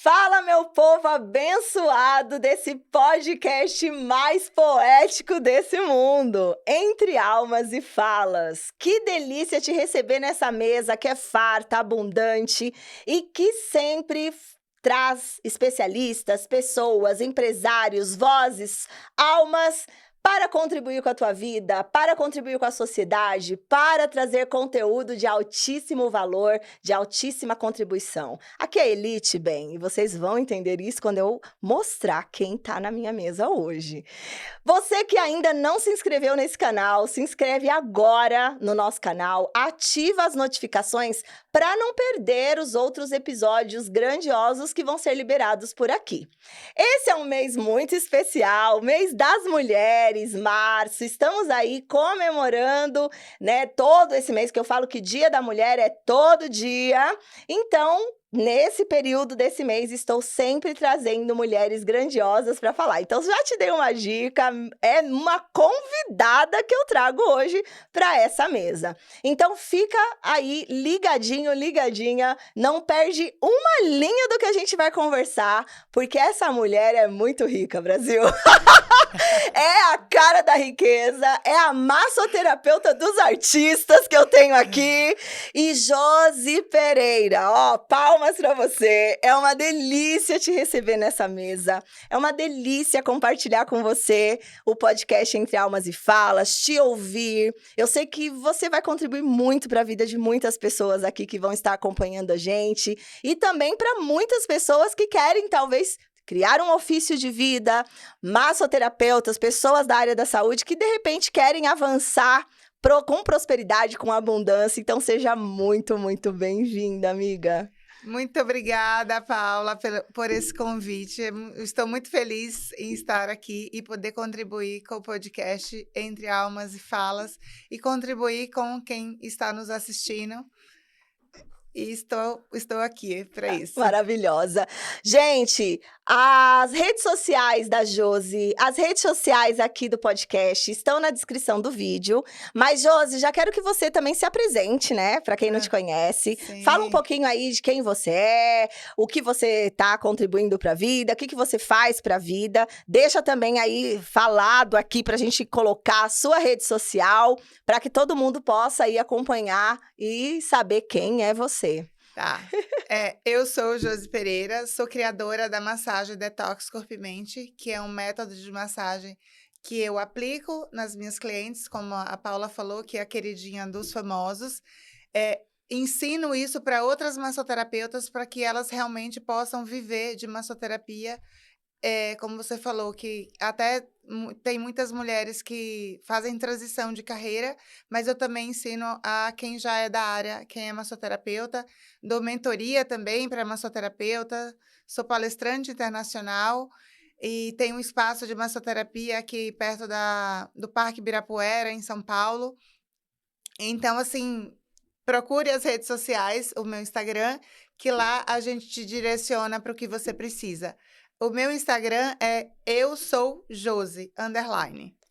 Fala, meu povo abençoado desse podcast mais poético desse mundo, Entre Almas e Falas. Que delícia te receber nessa mesa que é farta, abundante e que sempre traz especialistas, pessoas, empresários, vozes, almas para contribuir com a tua vida, para contribuir com a sociedade, para trazer conteúdo de altíssimo valor, de altíssima contribuição. Aqui é Elite, bem, e vocês vão entender isso quando eu mostrar quem tá na minha mesa hoje. Você que ainda não se inscreveu nesse canal, se inscreve agora no nosso canal, ativa as notificações para não perder os outros episódios grandiosos que vão ser liberados por aqui. Esse é um mês muito especial, mês das mulheres, março. Estamos aí comemorando, né, todo esse mês que eu falo que Dia da Mulher é todo dia. Então, nesse período desse mês, estou sempre trazendo mulheres grandiosas para falar. Então, já te dei uma dica, é uma convidada que eu trago hoje para essa mesa. Então, fica aí ligadinho, ligadinha, não perde uma linha do que a gente vai conversar, porque essa mulher é muito rica, Brasil. É a cara da riqueza, é a massoterapeuta dos artistas que eu tenho aqui. E Josi Pereira, ó, palmas pra você. É uma delícia te receber nessa mesa. É uma delícia compartilhar com você o podcast Entre Almas e Falas, te ouvir. Eu sei que você vai contribuir muito para a vida de muitas pessoas aqui que vão estar acompanhando a gente. E também para muitas pessoas que querem, talvez, criar um ofício de vida, massoterapeutas, pessoas da área da saúde que, de repente, querem avançar com prosperidade, com abundância. Então, seja muito, muito bem-vinda, amiga. Muito obrigada, Paula, por esse convite. Estou muito feliz em estar aqui e poder contribuir com o podcast Entre Almas e Falas e contribuir com quem está nos assistindo. E estou aqui para isso. Maravilhosa. Gente, as redes sociais da Josi, as redes sociais aqui do podcast estão na descrição do vídeo. Mas, Josi, já quero que você também se apresente, né? Para quem não te conhece. Sim. Fala um pouquinho aí de quem você é, o que você está contribuindo para a vida, o que você faz para a vida. Deixa também aí falado aqui para a gente colocar a sua rede social, para que todo mundo possa aí acompanhar e saber quem é você. Tá. Eu sou Josi Pereira, sou criadora da massagem Detox Corpo e Mente, que é um método de massagem que eu aplico nas minhas clientes, como a Paula falou, que é a queridinha dos famosos. Ensino isso para outras massoterapeutas para que elas realmente possam viver de massoterapia. Como você falou, que até tem muitas mulheres que fazem transição de carreira, mas eu também ensino a quem já é da área, quem é massoterapeuta, dou mentoria também para massoterapeuta, sou palestrante internacional e tenho um espaço de massoterapia aqui perto do Parque Ibirapuera, em São Paulo. Então, assim, procure as redes sociais, o meu Instagram, que lá a gente te direciona para o que você precisa. O meu Instagram é eusoujosi_.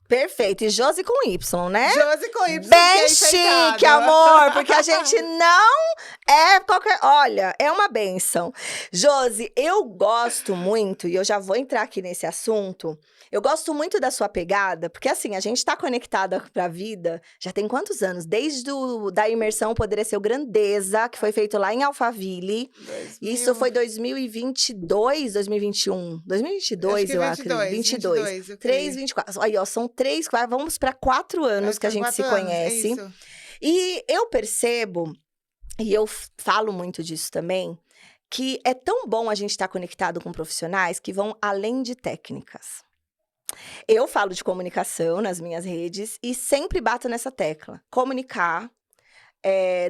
Perfeito. E Josi com Y, né? Josi com Y. Bem chique, amor, porque a gente não é qualquer... Olha, é uma bênção. Josi, eu gosto muito, e eu já vou entrar aqui nesse assunto, eu gosto muito da sua pegada, porque assim, a gente tá conectada pra vida, já tem quantos anos? Desde da imersão Poder é Seu Grandeza, que foi feito lá em Alphaville. Isso foi 2022, 2021? 2022, eu acho. 22. 3, 24. Aí, ó, são 3, vamos para 4 anos que a gente se conhece. Isso. E eu percebo, e eu falo muito disso também, que é tão bom a gente estar conectado com profissionais que vão além de técnicas. Eu falo de comunicação nas minhas redes e sempre bato nessa tecla. Comunicar.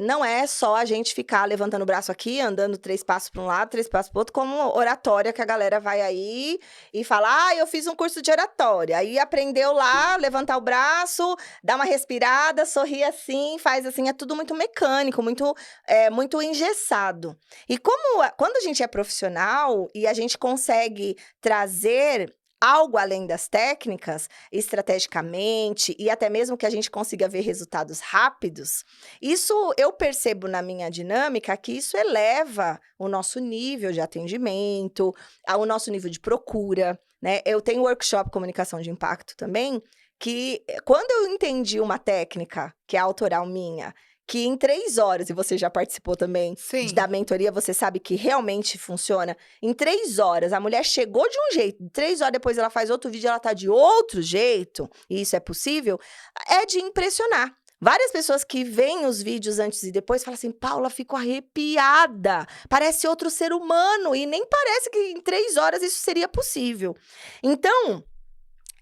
Não é só a gente ficar levantando o braço aqui, andando 3 passos para um lado, 3 passos para o outro, como oratória que a galera vai aí e fala, eu fiz um curso de oratória. Aí aprendeu lá, levantar o braço, dar uma respirada, sorrir assim, faz assim, é tudo muito mecânico, muito engessado. E quando a gente é profissional e a gente consegue trazer algo além das técnicas, estrategicamente, e até mesmo que a gente consiga ver resultados rápidos, isso eu percebo na minha dinâmica que isso eleva o nosso nível de atendimento, o nosso nível de procura, né? Eu tenho workshop Comunicação de Impacto também, que quando eu entendi uma técnica, que é autoral minha, que em 3 horas, e você já participou também da Sim. mentoria, você sabe que realmente funciona. Em 3 horas, a mulher chegou de um jeito, 3 horas depois ela faz outro vídeo, ela tá de outro jeito, e isso é possível, é de impressionar. Várias pessoas que veem os vídeos antes e depois falam assim, Paula, fico arrepiada, parece outro ser humano, e nem parece que em 3 horas isso seria possível. Então,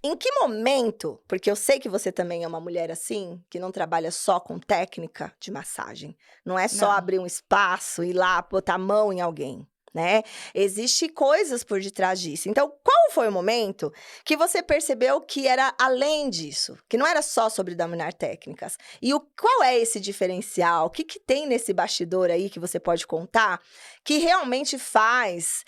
em que momento, porque eu sei que você também é uma mulher assim, que não trabalha só com técnica de massagem, não é só Não. abrir um espaço e ir lá botar a mão em alguém, né? Existem coisas por detrás disso. Então, qual foi o momento que você percebeu que era além disso? Que não era só sobre dominar técnicas? E qual é esse diferencial? O que tem nesse bastidor aí que você pode contar que realmente faz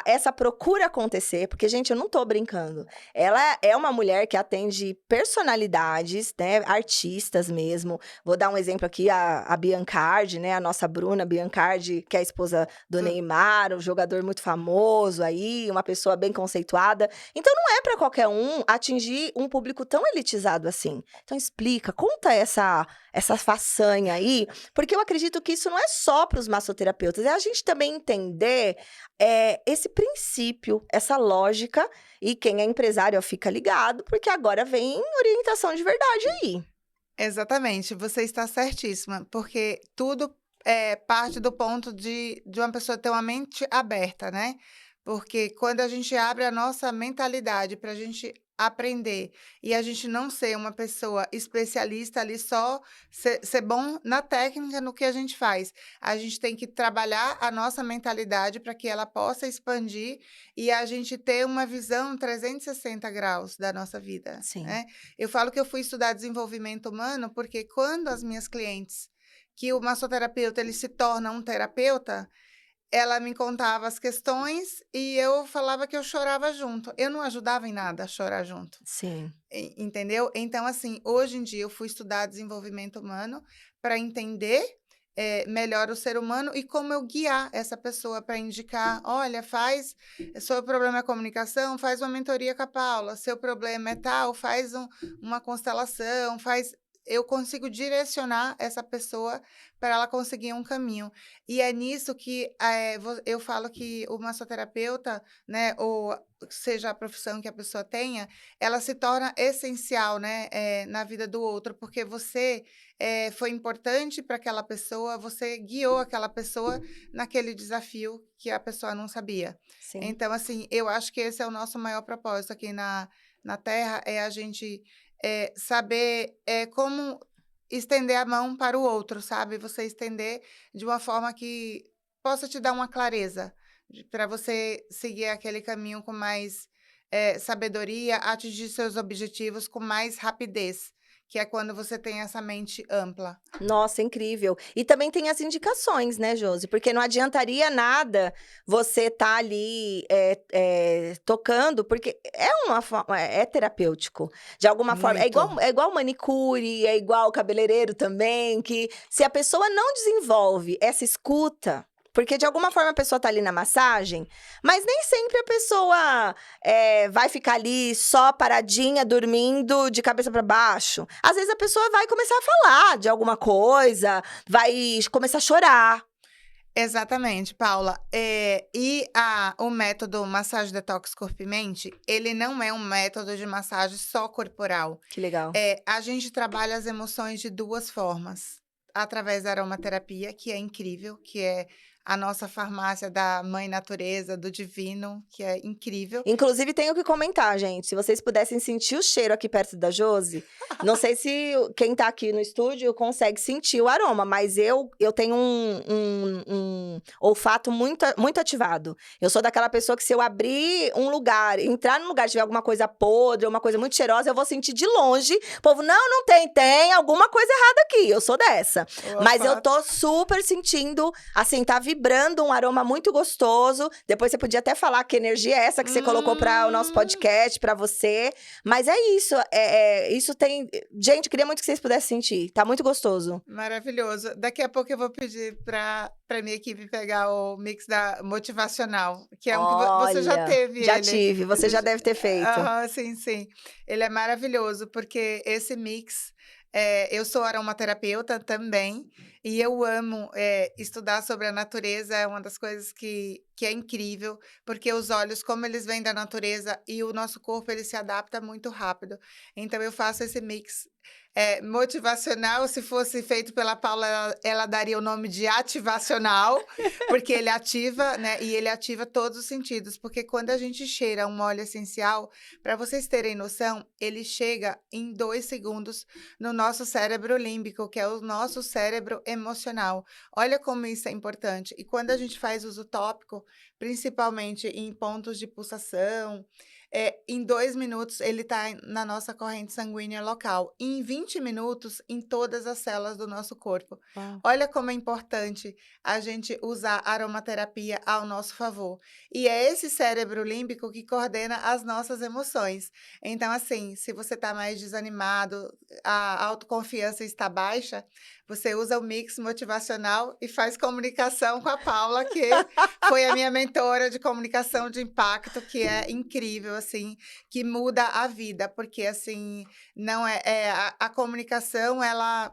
essa procura acontecer? Porque, gente, eu não tô brincando. Ela é uma mulher que atende personalidades, né, artistas mesmo. Vou dar um exemplo aqui, a Biancardi, né, a nossa Bruna Biancardi, que é a esposa do Neymar, um jogador muito famoso aí, uma pessoa bem conceituada. Então, não é para qualquer um atingir um público tão elitizado assim. Então, explica, conta essa façanha aí, porque eu acredito que isso não é só para os massoterapeutas, é a gente também entender esse princípio, essa lógica, e quem é empresário fica ligado, porque agora vem orientação de verdade aí. Exatamente, você está certíssima, porque tudo parte do ponto de uma pessoa ter uma mente aberta, né? Porque quando a gente abre a nossa mentalidade para a gente aprender e a gente não ser uma pessoa especialista ali, só ser bom na técnica, no que a gente faz. A gente tem que trabalhar a nossa mentalidade para que ela possa expandir e a gente ter uma visão 360 graus da nossa vida, Sim. né? Eu falo que eu fui estudar desenvolvimento humano porque quando as minhas clientes, que o massoterapeuta ele se torna um terapeuta, ela me contava as questões e eu falava que eu chorava junto. Eu não ajudava em nada a chorar junto, Sim. entendeu? Então, assim, hoje em dia eu fui estudar desenvolvimento humano para entender melhor o ser humano e como eu guiar essa pessoa para indicar, olha, seu problema é comunicação, faz uma mentoria com a Paula, seu problema é tal, faz uma constelação, eu consigo direcionar essa pessoa para ela conseguir um caminho. E é nisso que eu falo que o massoterapeuta, né, ou seja a profissão que a pessoa tenha, ela se torna essencial, né, na vida do outro, porque você foi importante para aquela pessoa, você guiou aquela pessoa naquele desafio que a pessoa não sabia. Sim. Então, assim, eu acho que esse é o nosso maior propósito aqui na Terra, é a gente saber como estender a mão para o outro, sabe? Você estender de uma forma que possa te dar uma clareza, para você seguir aquele caminho com mais sabedoria, atingir seus objetivos com mais rapidez, que é quando você tem essa mente ampla. Nossa, incrível. E também tem as indicações, né, Josi? Porque não adiantaria nada você estar ali tocando, porque é terapêutico. De alguma forma, Muito. é igual manicure, é igual cabeleireiro também, que se a pessoa não desenvolve essa escuta, porque de alguma forma a pessoa tá ali na massagem, mas nem sempre a pessoa vai ficar ali só paradinha, dormindo, de cabeça para baixo. Às vezes a pessoa vai começar a falar de alguma coisa, vai começar a chorar. Exatamente, Paula. O método Massagem Detox Corpo e Mente, ele não é um método de massagem só corporal. Que legal. A gente trabalha as emoções de 2 formas. Através da aromaterapia, que é incrível, que é a nossa farmácia da mãe natureza, do divino, que é incrível. Inclusive, tenho que comentar, gente. Se vocês pudessem sentir o cheiro aqui perto da Josi, não sei se quem tá aqui no estúdio consegue sentir o aroma, mas eu tenho um olfato muito, muito ativado. Eu sou daquela pessoa que se eu abrir um lugar, entrar num lugar, tiver alguma coisa podre, uma coisa muito cheirosa, eu vou sentir de longe. O povo, não tem alguma coisa errada aqui. Eu sou dessa. Mas eu tô super sentindo, assim, tá vibrando vibrando um aroma muito gostoso. Depois você podia até falar que energia é essa que você colocou para o nosso podcast, para você. Mas é isso, isso tem... Gente, queria muito que vocês pudessem sentir. Tá muito gostoso. Maravilhoso. Daqui a pouco eu vou pedir para minha equipe pegar o mix da motivacional, que é um que você já Olha, teve já ele. tive, você já deve ter feito. Sim, sim. Ele é maravilhoso, porque esse mix... eu sou aromaterapeuta também, e eu amo estudar sobre a natureza, é uma das coisas que é incrível, porque os óleos, como eles vêm da natureza, e o nosso corpo, ele se adapta muito rápido. Então, eu faço esse mix motivacional. Se fosse feito pela Paula, ela daria o nome de ativacional, porque ele ativa, né? E ele ativa todos os sentidos, porque quando a gente cheira um óleo essencial, para vocês terem noção, ele chega em 2 segundos no nosso cérebro límbico, que é o nosso cérebro emocional. Olha como isso é importante. E quando a gente faz uso tópico, principalmente em pontos de pulsação, em 2 minutos ele está na nossa corrente sanguínea local. E em 20 minutos, em todas as células do nosso corpo. Uau. Olha como é importante a gente usar a aromaterapia ao nosso favor. E é esse cérebro límbico que coordena as nossas emoções. Então, assim, se você está mais desanimado, a autoconfiança está baixa, você usa o mix motivacional e faz comunicação com a Paula, que foi a minha mentora de comunicação de impacto, que é incrível, assim, que muda a vida, porque, assim, não a comunicação, ela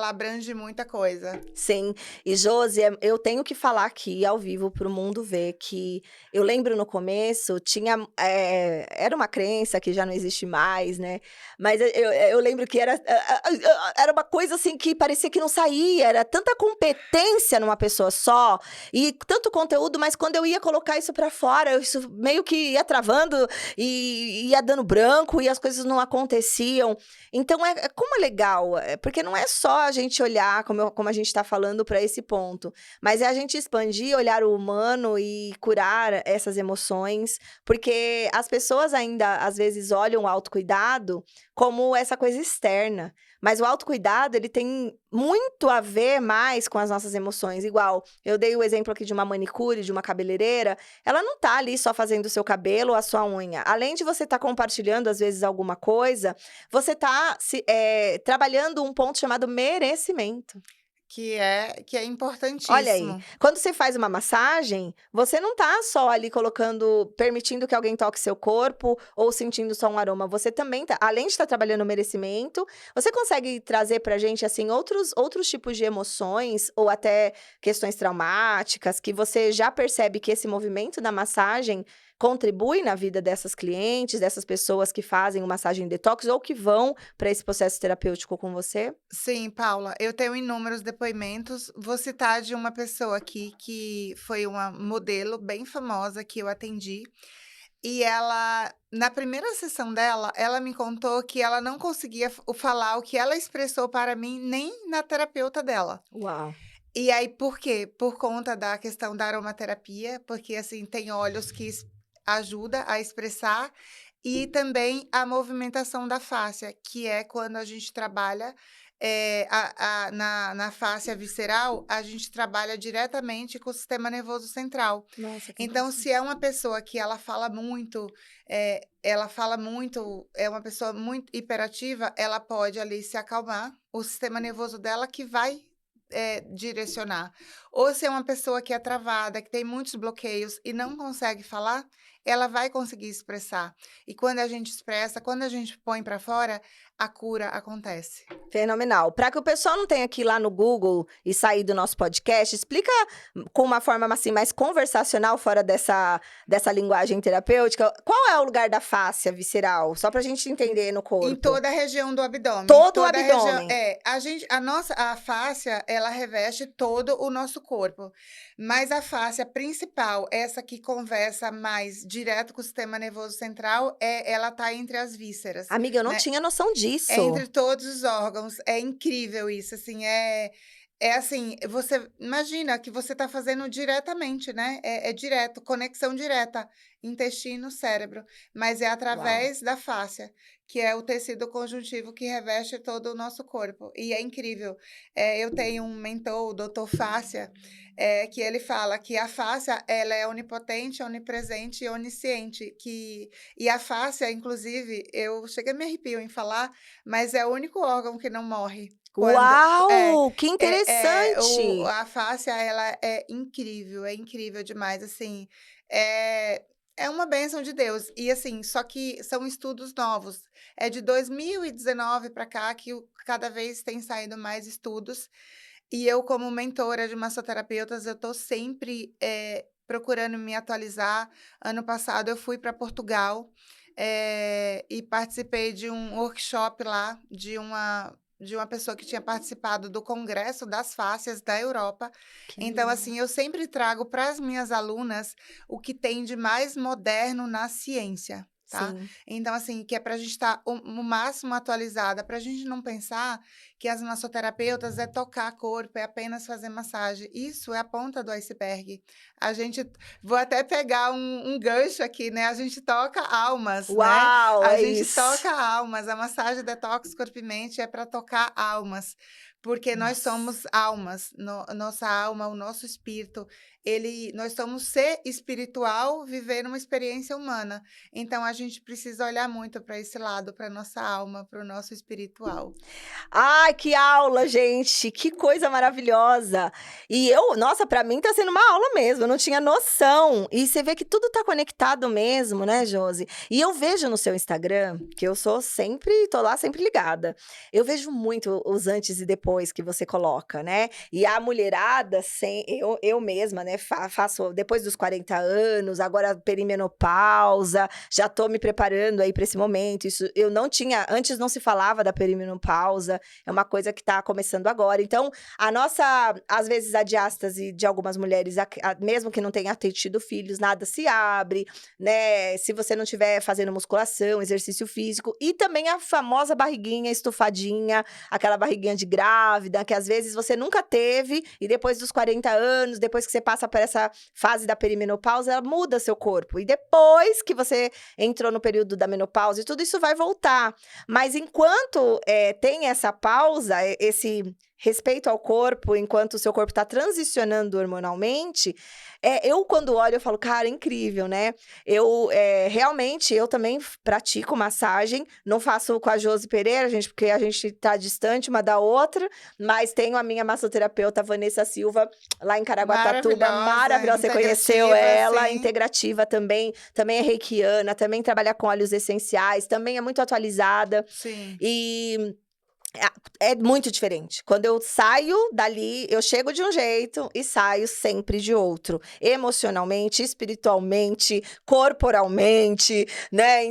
abrange muita coisa. Sim, e Josi, eu tenho que falar aqui ao vivo para o mundo ver que eu lembro no começo, era uma crença que já não existe mais, né? Mas eu lembro que era uma coisa assim que parecia que não saía, era tanta competência numa pessoa só, e tanto conteúdo, mas quando eu ia colocar isso para fora, isso meio que ia travando, e ia dando branco, e as coisas não aconteciam. Então, como é legal, porque não é só a gente olhar, como a gente está falando, para esse ponto, mas é a gente expandir, olhar o humano e curar essas emoções, porque as pessoas ainda, às vezes, olham o autocuidado como essa coisa externa, mas o autocuidado, ele tem muito a ver mais com as nossas emoções. Igual, eu dei o exemplo aqui de uma manicure, de uma cabeleireira, ela não tá ali só fazendo o seu cabelo ou a sua unha. Além de você estar compartilhando, às vezes, alguma coisa, você tá trabalhando um ponto chamado merecimento. Que é Olha aí, importantíssimo. quando você faz uma massagem, você não tá só ali permitindo que alguém toque seu corpo ou sentindo só um aroma. Você também tá, além de estar trabalhando o merecimento, você consegue trazer pra gente, assim, outros tipos de emoções ou até questões traumáticas que você já percebe que esse movimento da massagem contribui na vida dessas clientes, dessas pessoas que fazem o massagem detox ou que vão para esse processo terapêutico com você? Sim, Paula, eu tenho inúmeros depoimentos. Vou citar de uma pessoa aqui que foi uma modelo bem famosa que eu atendi. E ela, na primeira sessão dela, ela me contou que ela não conseguia falar o que ela expressou para mim, nem na terapeuta dela. Uau! E aí, por quê? Por conta da questão da aromaterapia, porque, assim, tem óleos que ajuda a expressar, e também a movimentação da fáscia, que é quando a gente trabalha na fáscia visceral, a gente trabalha diretamente com o sistema nervoso central. Nossa, que Então, interessante. se é uma pessoa que ela fala muito, é uma pessoa muito hiperativa, ela pode ali se acalmar, o sistema nervoso dela que vai direcionar. Ou se é uma pessoa que é travada, que tem muitos bloqueios e não consegue falar, ela vai conseguir expressar. E quando a gente expressa, quando a gente põe para fora, a cura acontece. Fenomenal. Para que o pessoal não tenha que ir lá no Google e sair do nosso podcast, explica com uma forma assim mais conversacional, fora dessa linguagem terapêutica, qual é o lugar da fáscia visceral? Só pra gente entender no corpo. Em toda a região do abdômen. Todo o Toda a região, abdômen. a fáscia, ela reveste todo o nosso corpo. Mas a fáscia principal, essa que conversa mais direto com o sistema nervoso central, ela tá entre as vísceras. Amiga, eu não né? tinha noção disso. É entre todos os órgãos. É incrível isso, assim, É assim, você imagina que você está fazendo diretamente, né, é direto, conexão direta, intestino, cérebro, mas é Uau. através da fáscia, que é o tecido conjuntivo que reveste todo o nosso corpo, e é incrível. Eu tenho um mentor, o doutor Fáscia, que ele fala que a fáscia, ela é onipotente, onipresente e onisciente, e a fáscia, inclusive, eu chego a me arrepio em falar, mas é o único órgão que não morre. Quando Uau, que o interessante! a fáscia, ela é incrível demais, assim, é é uma bênção de Deus. E, assim, só que são estudos novos. É de 2019 para cá que cada vez tem saído mais estudos, e eu, como mentora de massoterapeutas, eu estou sempre, procurando me atualizar. Ano passado eu fui para Portugal, e participei de um workshop lá, de uma pessoa que tinha participado do Congresso das Fáscias da Europa. Que Então, legal. assim, eu sempre trago para as minhas alunas o que tem de mais moderno na ciência, tá. Sim. Então, assim, que é para a gente estar o máximo atualizada, para a gente não pensar que as massoterapeutas é tocar corpo, é apenas fazer massagem. Isso é a ponta do iceberg. A gente vou até pegar um gancho aqui, né, a gente toca almas, né. Uau, A é gente isso. toca almas, a massagem detox corpo e mente é para tocar almas, porque nós Nossa. somos almas, nossa alma, o nosso espírito, nós somos ser espiritual vivendo uma experiência humana, então a gente precisa olhar muito para esse lado, para nossa alma, para o nosso espiritual. Ai, que aula, gente, que coisa maravilhosa. E nossa, pra mim tá sendo uma aula mesmo, eu não tinha noção. E você vê que tudo tá conectado mesmo, né, Josi? E eu vejo no seu Instagram, que eu sou sempre, tô lá sempre ligada. Eu vejo muito os antes e depois que você coloca, né? E a mulherada, eu mesma, né, faço depois dos 40 anos, agora perimenopausa, já tô me preparando aí pra esse momento. Isso eu não tinha, antes não se falava da perimenopausa. É uma coisa que está começando agora. Então, às vezes, a diástase de algumas mulheres, mesmo que não tenha tido filhos, nada se abre, né? Se você não estiver fazendo musculação, exercício físico, e também a famosa barriguinha estufadinha, aquela barriguinha de grávida, que às vezes você nunca teve, e depois dos 40 anos, depois que você passa por essa fase da perimenopausa, ela muda seu corpo. E depois que você entrou no período da menopausa, e tudo isso vai voltar. Mas enquanto tem essa pausa, esse respeito ao corpo, enquanto o seu corpo está transicionando hormonalmente, eu quando olho, eu falo, cara, é incrível, né? Realmente, eu também pratico massagem, não faço com a Josi Pereira, gente, porque a gente tá distante uma da outra, mas tenho a minha massoterapeuta Vanessa Silva, lá em Caraguatatuba, Maravilhosa, maravilhosa, você conheceu integrativa, ela, sim, integrativa também é reikiana, também trabalha com óleos essenciais, também é muito atualizada, sim. e é muito diferente. Quando eu saio dali, eu chego de um jeito e saio sempre de outro. Emocionalmente, espiritualmente, corporalmente, né?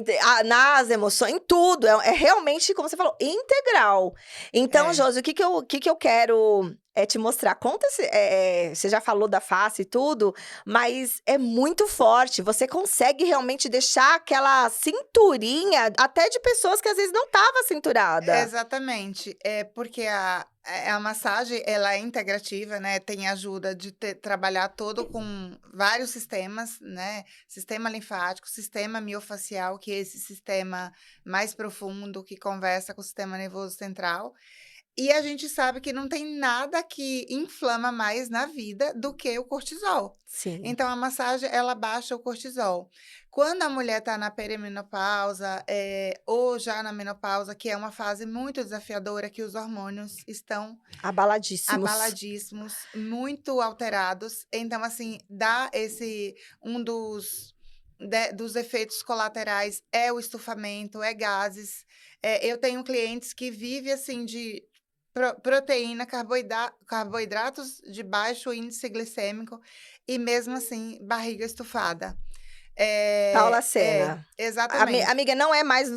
Nas emoções, em tudo. É realmente, como você falou, integral. Então, É. Josi, o que que eu quero te mostrar? Conta, você já falou da face e tudo, mas é muito forte. Você consegue realmente deixar aquela cinturinha até de pessoas que às vezes não estavam cinturada. Exatamente. É porque a massagem, ela é integrativa, né, tem ajuda de trabalhar todo com vários sistemas, né, sistema linfático, sistema miofacial, que é esse sistema mais profundo que conversa com o sistema nervoso central. E a gente sabe que não tem nada que inflama mais na vida do que o cortisol. Sim. Então a massagem, ela baixa o cortisol. Quando a mulher está na perimenopausa, ou já na menopausa, que é uma fase muito desafiadora, que os hormônios estão Abaladíssimos. abaladíssimos, muito alterados, então assim, dá um dos efeitos colaterais é o estufamento, é gases. Eu tenho clientes que vivem assim de proteína, carboidratos de baixo índice glicêmico e mesmo assim barriga estufada. Paula É, Sena. exatamente. Amiga, não é mais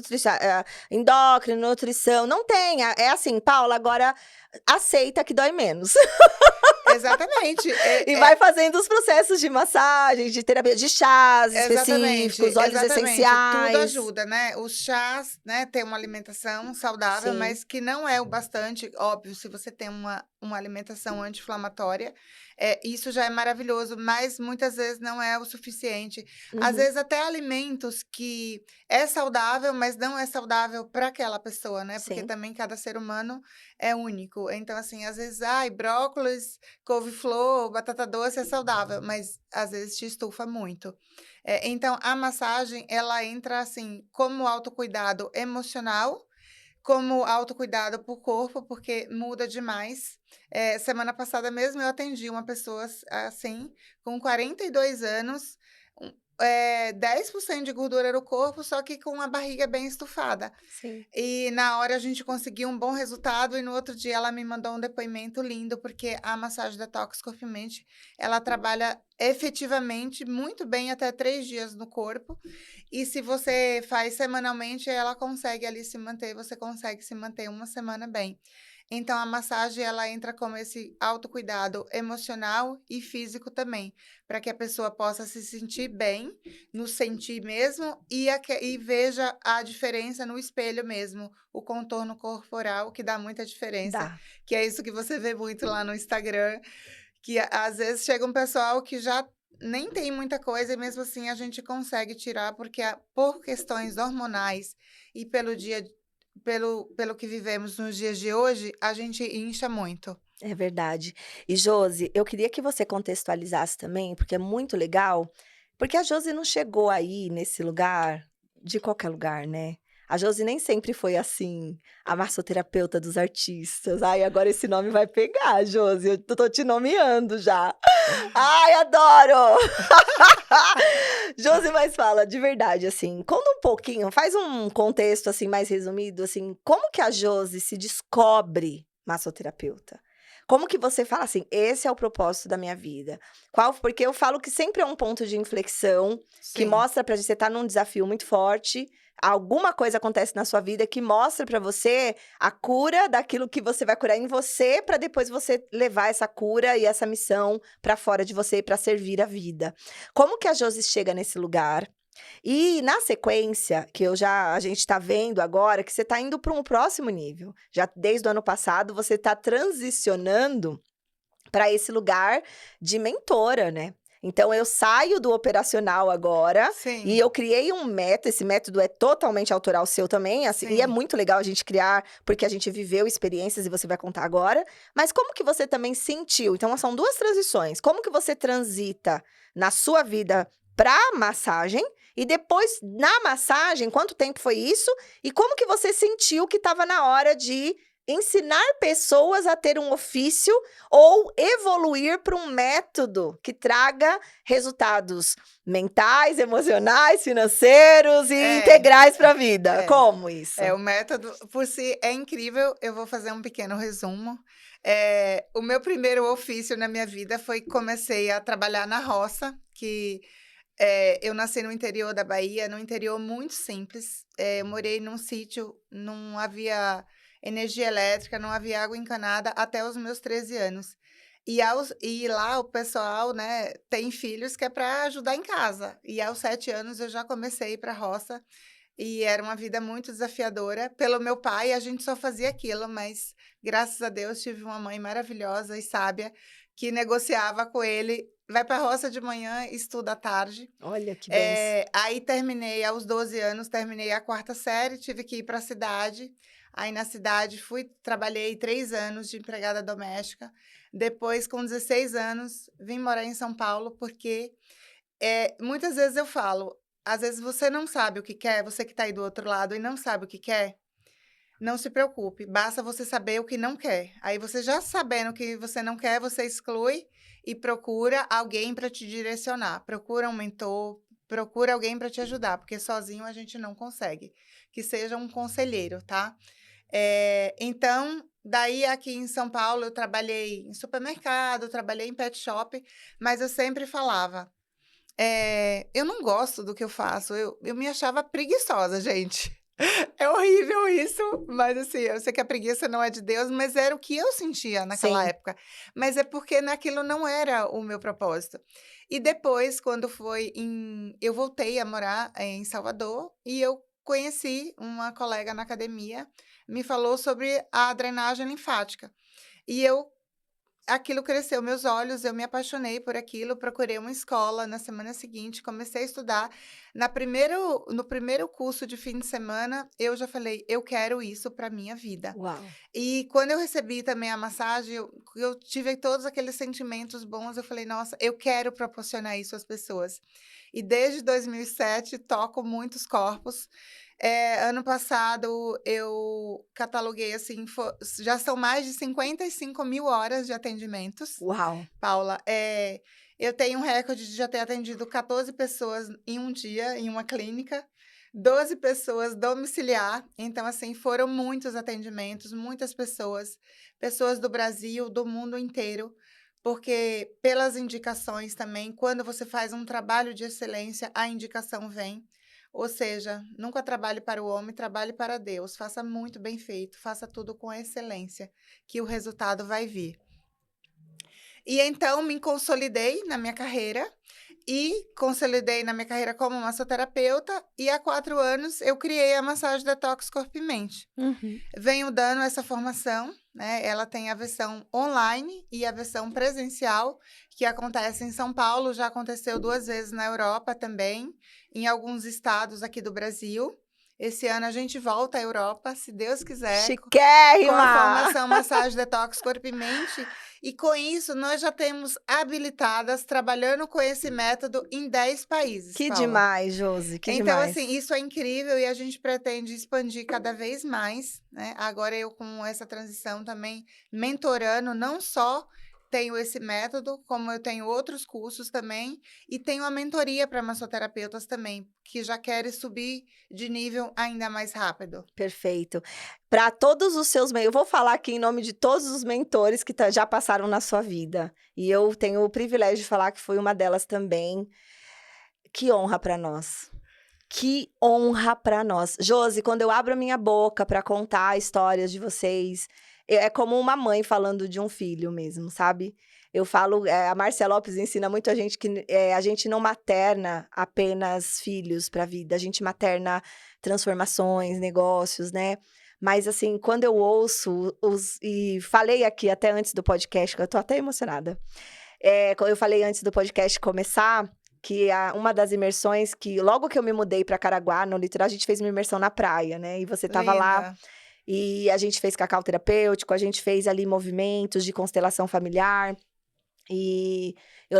endócrino, nutrição, não tem. É assim, Paula, agora aceita que dói menos. Exatamente. E vai fazendo os processos de massagem, de terapia, de chás Exatamente, específicos, óleos exatamente. Tudo essenciais. ajuda, né. Os chás, né, ter uma alimentação saudável, Sim. mas que não é o bastante. Óbvio, se você tem uma alimentação anti-inflamatória, isso já é maravilhoso, mas muitas vezes não é o suficiente. Às Uhum. vezes até alimentos que é saudável, mas não é saudável para aquela pessoa, né, porque Sim. também cada ser humano é único. Então, assim, às vezes, ai, brócolis, couve-flor, batata doce é saudável, mas às vezes te estufa muito. Então a massagem ela entra, assim, como autocuidado emocional, como autocuidado para o corpo, porque muda demais. Semana passada mesmo eu atendi uma pessoa assim, com 42 anos, 10% de gordura no corpo, só que com a barriga bem estufada. Sim. E na hora a gente conseguiu um bom resultado e no outro dia ela me mandou um depoimento lindo, porque a massagem detox corpo e mente, ela trabalha efetivamente muito bem até 3 dias no corpo, e se você faz semanalmente, ela consegue ali se manter, você consegue se manter uma semana bem. Então a massagem ela entra como esse autocuidado emocional e físico também, para que a pessoa possa se sentir bem, no sentir mesmo, e veja a diferença no espelho mesmo, o contorno corporal que dá muita diferença, Dá. que é isso que você vê muito lá no Instagram, que às vezes chega um pessoal que já nem tem muita coisa e mesmo assim a gente consegue tirar, porque por questões hormonais e pelo que vivemos nos dias de hoje, a gente incha muito. É verdade. E Josi, eu queria que você contextualizasse também, porque é muito legal, porque a Josi não chegou aí nesse lugar de qualquer lugar, né. A Josi nem sempre foi assim, a massoterapeuta dos artistas. Ai, agora esse nome vai pegar, Josi, eu tô te nomeando já. Ai, adoro! Josi, mas fala, de verdade, assim, conta um pouquinho, faz um contexto, assim, mais resumido, assim, como que a Josi se descobre massoterapeuta? Como que você fala assim: "Esse é o propósito da minha vida"? Qual porque eu falo que sempre é um ponto de inflexão, que Sim, mostra pra você tá num desafio muito forte, alguma coisa acontece na sua vida que mostra pra você a cura daquilo que você vai curar em você, pra depois você levar essa cura e essa missão pra fora de você, pra servir a vida. Como que a Josi chega nesse lugar? E na sequência, que a gente tá vendo agora que você tá indo para um próximo nível. Já desde o ano passado você tá transicionando para esse lugar de mentora, né. Então eu saio do operacional agora, e sim, eu criei um método, esse método é totalmente autoral seu também, assim, e é sim. muito legal a gente criar, porque a gente viveu experiências e você vai contar agora. Mas como que você também sentiu? Então são 2 transições, como que você transita na sua vida pra massagem, e depois na massagem, quanto tempo foi isso? E como que você sentiu que estava na hora de ensinar pessoas a ter um ofício ou evoluir para um método que traga resultados mentais, emocionais, financeiros e É, integrais para a vida. é. Como isso? O método por si é incrível, eu vou fazer um pequeno resumo. O meu primeiro ofício na minha vida foi comecei a trabalhar na roça, que, eu nasci no interior da Bahia, num interior muito simples, eu morei num sítio, não havia energia elétrica, não havia água encanada até os meus 13 anos. E lá o pessoal, né, tem filhos que é para ajudar em casa, e aos 7 anos eu já comecei a ir pra roça e era uma vida muito desafiadora. Pelo meu pai, a gente só fazia aquilo, mas graças a Deus tive uma mãe maravilhosa e sábia que negociava com ele: "Vai para a roça de manhã, estuda à tarde". Olha que benção. Aí terminei aos 12 anos, terminei a quarta série, tive que ir para a cidade. Aí na cidade trabalhei 3 anos de empregada doméstica. Depois, com 16 anos, vim morar em São Paulo, porque muitas vezes eu falo, às vezes você não sabe o que quer, você que está aí do outro lado e não sabe o que quer, não se preocupe, basta você saber o que não quer. Aí você já sabendo o que você não quer, você exclui e procura alguém para te direcionar. Procura um mentor, procura alguém para te ajudar, porque sozinho a gente não consegue. Que seja um conselheiro, tá? Então, daí aqui em São Paulo eu trabalhei em supermercado, trabalhei em pet shop, mas eu sempre falava eu não gosto do que eu faço, eu me achava preguiçosa, gente. É horrível isso, mas assim, eu sei que a preguiça não é de Deus, mas era o que eu sentia naquela Sim. época. Mas é porque naquilo não era o meu propósito. E depois, quando eu voltei a morar em Salvador e eu conheci uma colega na academia, me falou sobre a drenagem linfática. E eu aquilo cresceu meus olhos, eu me apaixonei por aquilo, procurei uma escola. Na semana seguinte, comecei a estudar. No primeiro curso de fim de semana, eu já falei: "Eu quero isso para minha vida". Uau. E quando eu recebi também a massagem, eu tive todos aqueles sentimentos bons, eu falei: "Nossa, eu quero proporcionar isso às pessoas". E desde 2007 toco muitos corpos. Ano passado eu cataloguei, assim, já são mais de 55.000 horas de atendimentos, Uau. Paula. Eu tenho um recorde de já ter atendido 14 pessoas em um dia, em uma clínica, 12 pessoas domiciliar. Então, assim, foram muitos atendimentos, muitas pessoas, pessoas do Brasil, do mundo inteiro, porque pelas indicações também, quando você faz um trabalho de excelência, a indicação vem. Ou seja, nunca trabalhe para o homem, trabalhe para Deus. Faça muito bem feito, faça tudo com excelência, que o resultado vai vir. E então me consolidei na minha carreira como massoterapeuta, e há 4 anos eu criei a massagem Detox Corpo e Mente. Uhum. Venho dando essa formação, né? Ela tem a versão online e a versão presencial, que acontece em São Paulo, já aconteceu 2 vezes na Europa também, em alguns estados aqui do Brasil. Esse ano a gente volta à Europa, se Deus quiser, com a Chiquérrima! formação Massagem Detox Corpo e Mente. E com isso, nós já temos habilitadas trabalhando com esse método em 10 países, Que Paula. demais, Josi, que Então, demais. assim, isso é incrível e a gente pretende expandir cada vez mais, né? Agora eu com essa transição também mentorando, não só tenho esse método, como eu tenho outros cursos também, e tenho a mentoria para massoterapeutas também, que já querem subir de nível ainda mais rápido. Perfeito. Para todos os seus, eu vou falar aqui em nome de todos os mentores que já passaram na sua vida. E eu tenho o privilégio de falar que fui uma delas também. Que honra para nós. Que honra para nós. Josi, quando eu abro a minha boca para contar histórias de vocês, é como uma mãe falando de um filho mesmo, sabe? Eu falo, a Márcia Lopes ensina muito a gente que a gente não materna apenas filhos para a vida, a gente materna transformações, negócios, né? Mas assim, quando eu ouço e falei aqui até antes do podcast, eu tô até emocionada. Eu falei antes do podcast começar que uma das imersões que logo que eu me mudei para Caraguá, no litoral, a gente fez uma imersão na praia, né? E você tava lá Linda. e a gente fez cacau terapêutico, a gente fez ali movimentos de constelação familiar. E eu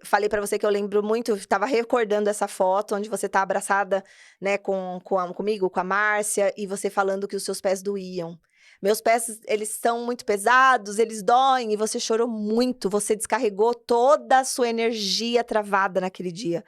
falei para você que eu lembro muito, estava recordando essa foto onde você tá abraçada, né, comigo, com a Márcia, e você falando que os seus pés doíam. Meus pés, eles são muito pesados, eles doem, e você chorou muito, você descarregou toda a sua energia travada naquele dia.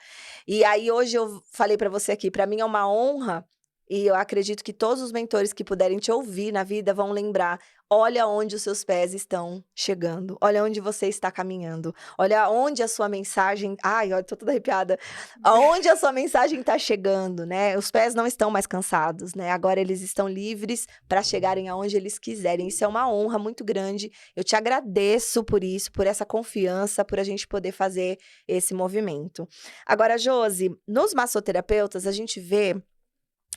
E aí hoje eu falei para você aqui, para mim é uma honra, e eu acredito que todos os mentores que puderem te ouvir na vida vão lembrar. Olha onde os seus pés estão chegando. Olha onde você está caminhando. Olha onde a sua mensagem... Ai, eu tô toda arrepiada. Aonde a sua mensagem está chegando, né? Os pés não estão mais cansados, né? Agora eles estão livres para chegarem aonde eles quiserem. Isso é uma honra muito grande. Eu te agradeço por isso, por essa confiança, por a gente poder fazer esse movimento. Agora, Josi, nos massoterapeutas, a gente vê...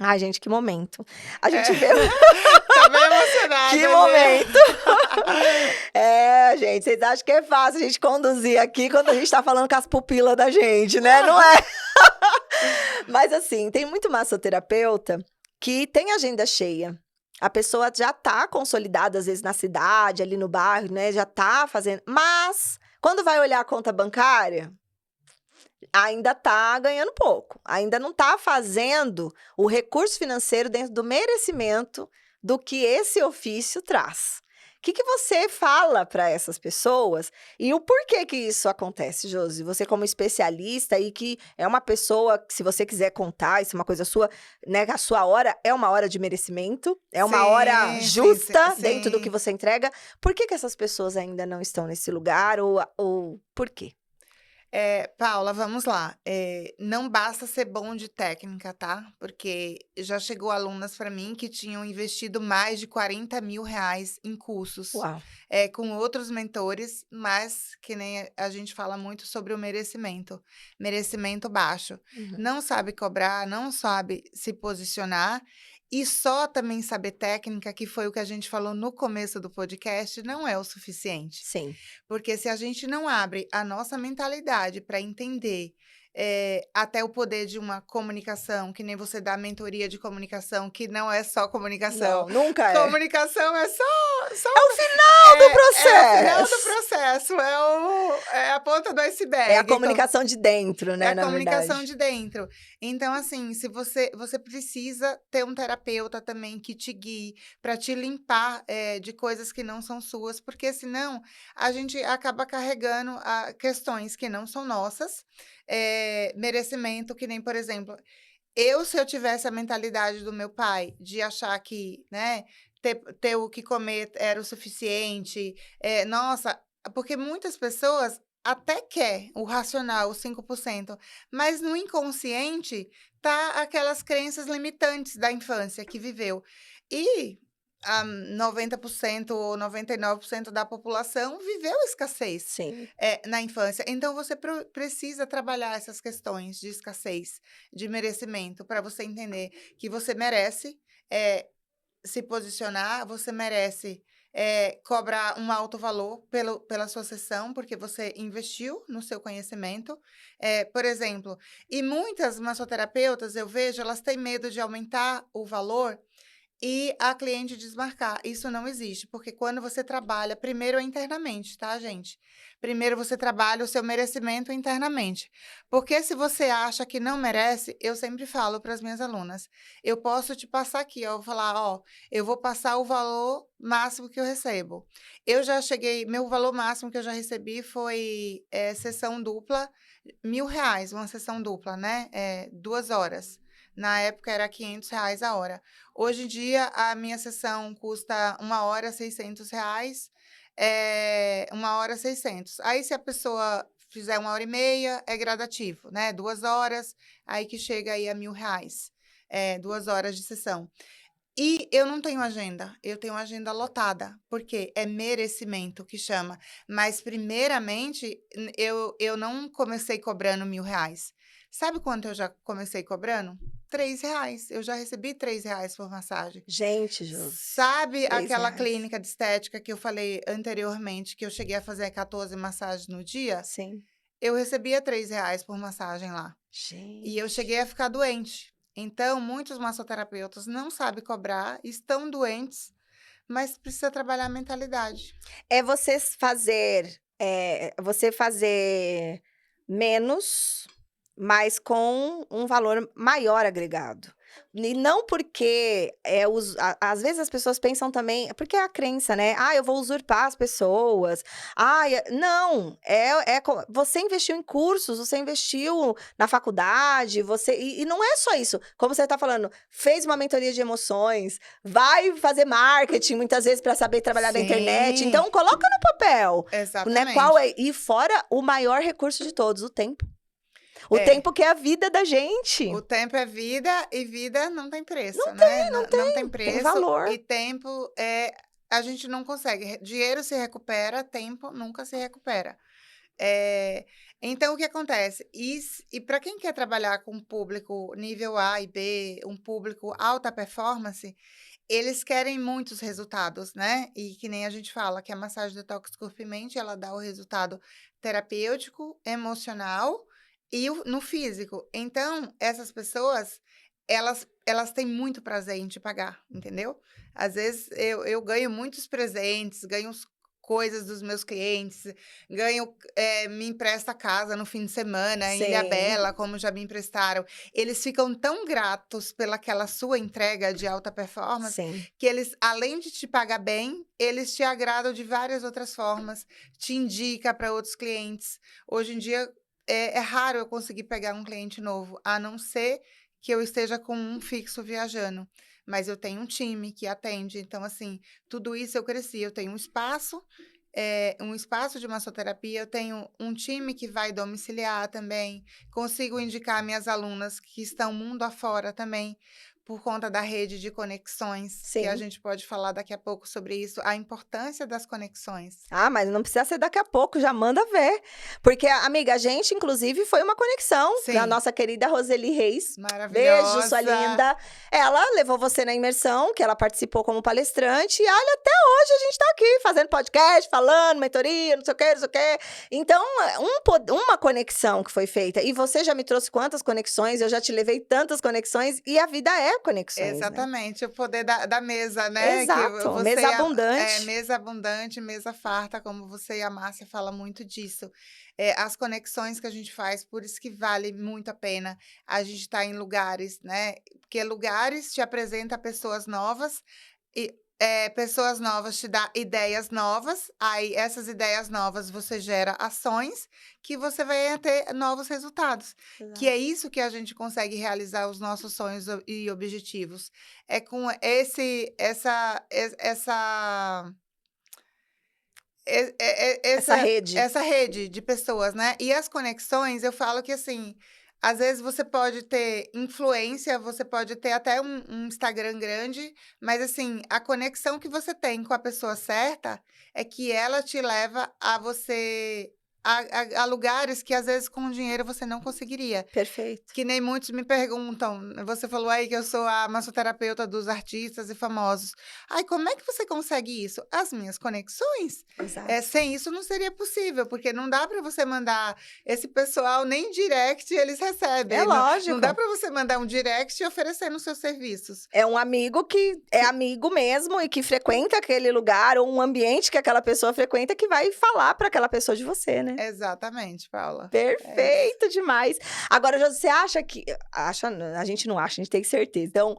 Ai, gente, que momento. A gente vê... Tô bem emocionada. Que viu? momento! Gente, vocês acham que é fácil a gente conduzir aqui quando a gente tá falando com as pupilas da gente, né? Não é? Mas assim, tem muito massoterapeuta que tem agenda cheia. A pessoa já tá consolidada, às vezes, na cidade, ali no bairro, né? Já tá fazendo... Mas, quando vai olhar a conta bancária... ainda tá ganhando pouco, ainda não tá fazendo o recurso financeiro dentro do merecimento do que esse ofício traz. O que você fala para essas pessoas e o porquê que isso acontece, Josi? Você como especialista e que é uma pessoa que, se você quiser contar, isso é uma coisa sua, né? A sua hora é uma hora de merecimento, é uma hora Sim, justa sim. dentro do que você entrega. Por que essas pessoas ainda não estão nesse lugar ou por quê? Paula, vamos lá. Não basta ser bom de técnica, tá? Porque já chegou alunas para mim que tinham investido mais de 40.000 reais em cursos, Uau! com outros mentores, mas que nem a gente fala muito sobre o merecimento. Merecimento baixo. Uhum. Não sabe cobrar, não sabe se posicionar E só também saber técnica, que foi o que a gente falou no começo do podcast, não é o suficiente. Sim. Porque se a gente não abre a nossa mentalidade para entender até o poder de uma comunicação, que nem você dá mentoria de comunicação, que não é só comunicação. Não, nunca é. Comunicação é só É o final do o final do processo. processo, é a ponta do iceberg. É a comunicação de dentro, É né, a na comunicação verdade. de dentro. Então, assim, se você precisa ter um terapeuta também que te guie para te limpar de coisas que não são suas, porque senão a gente acaba carregando questões que não são nossas, merecimento, que nem, por exemplo, se eu tivesse a mentalidade do meu pai de achar que, né, ter o que comer era o suficiente, nossa, porque muitas pessoas até quer o racional, os 5%, mas no inconsciente tá aquelas crenças limitantes da infância que viveu. E 90% ou 99% da população viveu escassez, Sim. na infância. Então você precisa trabalhar essas questões de escassez, de merecimento, para você entender que você merece, se posicionar, você merece, cobrar um alto valor pela sua sessão, porque você investiu no seu conhecimento. Por exemplo, e muitas massoterapeutas, eu vejo, elas têm medo de aumentar o valor e a cliente desmarcar. Isso não existe, porque quando você trabalha, primeiro é internamente, tá, gente? Primeiro você trabalha o seu merecimento internamente. Porque se você acha que não merece, eu sempre falo para as minhas alunas, eu posso te passar aqui, ó, eu vou falar, ó, eu vou passar o valor máximo que eu recebo. Eu já cheguei, meu valor máximo que eu já recebi foi sessão dupla, R$ 1.000, uma sessão dupla, né? 2 horas. Na época era R$ 500 a hora. Hoje em dia, a minha sessão custa 1 hora, R$ 600, 1 hora, 600. Aí, se a pessoa fizer 1 hora e meia, é gradativo, né? 2 horas, aí que chega aí a R$ 1.000, 2 horas de sessão. E eu não tenho agenda, eu tenho agenda lotada, porque é merecimento que chama. Mas, primeiramente, eu não comecei cobrando R$ 1.000. Sabe quanto eu já comecei cobrando? R$ 3. Eu já recebi R$ 3 por massagem. Gente, Josi, Sabe aquela R$ 3. clínica de estética que eu falei anteriormente, que eu cheguei a fazer 14 massagens no dia? Sim. Eu recebia R$ 3 por massagem lá. E eu Gente. cheguei a ficar doente. Então, muitos massoterapeutas não sabem cobrar, estão doentes, mas precisa trabalhar a mentalidade. É você fazer menos, mas com um valor maior agregado. E não porque às vezes as pessoas pensam também, porque é a crença, né? Ah, eu vou usurpar as pessoas. Ah, não, você investiu em cursos, você investiu na faculdade, e não é só isso. Como você está falando, fez uma mentoria de emoções, vai fazer marketing muitas vezes para saber trabalhar na internet. Sim, Então, coloca no papel, né? exatamente. E fora o maior recurso de todos, o tempo. O É, tempo que é a vida da gente. o tempo é vida e vida não tem preço, Não né? tem, não Não tem tem preço valor. e tempo a gente não consegue. Dinheiro se recupera, tempo nunca se recupera. Eh, então o que acontece? E para quem quer trabalhar com um público nível A e B, um público alta performance, eles querem muitos resultados, né? E que nem a gente fala que a massagem detox corpo e mente, ela dá o resultado terapêutico, emocional e no físico. Então, essas pessoas, elas têm muito prazer em te pagar, entendeu? Às vezes eu ganho muitos presentes, ganho coisas dos meus clientes, ganho, me empresta casa no fim de semana em Sim, Ilhabela, como já me emprestaram. Eles ficam tão gratos pelaquela sua entrega de alta performance, sim. que eles, além de te pagar bem, eles te agradam de várias outras formas, te indica para outros clientes. Hoje em dia, é raro eu conseguir pegar um cliente novo, a não ser que eu esteja com um fixo viajando. Mas eu tenho um time que atende, então, assim, tudo isso eu cresci. Eu tenho um espaço de massoterapia, eu tenho um time que vai domiciliar também, consigo indicar minhas alunas que estão mundo afora também, por conta da rede de conexões, que a Sim. gente pode falar daqui a pouco sobre isso, a importância das conexões. Ah, mas não precisa ser daqui a pouco, já manda ver. Porque, amiga, a gente, inclusive, foi uma conexão. A Sim, nossa querida Roseli Reis. Beijo, sua maravilhosa. linda. Ela levou você na imersão, que ela participou como palestrante. E olha, até hoje a gente tá aqui fazendo podcast, falando, mentoria, não sei o quê, não sei o quê. Então, uma conexão que foi feita. E você já me trouxe quantas conexões, eu já te levei tantas conexões. E a vida é conexões, né? Exatamente, o poder da mesa, né? Que Exato, você mesa e a, abundante. mesa abundante, mesa farta, como você e a Márcia falam muito disso. As conexões que a gente faz, por isso que vale muito a pena a gente estar em lugares, né? Porque lugares te apresenta pessoas novas e pessoas novas te dá ideias novas, aí essas ideias novas você gera ações que você vai ter novos resultados. Que é Exato. isso que a gente consegue realizar os nossos sonhos e objetivos. É com Essa rede. essa rede de pessoas, né? E as conexões, eu falo que assim, às vezes você pode ter influência, você pode ter até um Instagram grande, mas assim, a conexão que você tem com a pessoa certa é que ela te leva a você a lugares que às vezes com dinheiro você não conseguiria. Perfeito. Que nem muitos me perguntam, você falou aí que eu sou a massoterapeuta dos artistas e famosos. Ai, como é que você consegue isso? As minhas conexões. Exato. Sem isso não seria possível, porque não dá para você mandar esse pessoal nem direct eles É recebem. Não, não dá lógico. para você mandar um direct oferecendo os seus serviços. É um amigo que é amigo mesmo e que frequenta aquele lugar ou um ambiente que aquela pessoa frequenta que vai falar para aquela pessoa de você, né? Exatamente, Paula. É isso. Perfeito demais. Agora, você acha que. A gente não acha, a gente tem certeza. Então,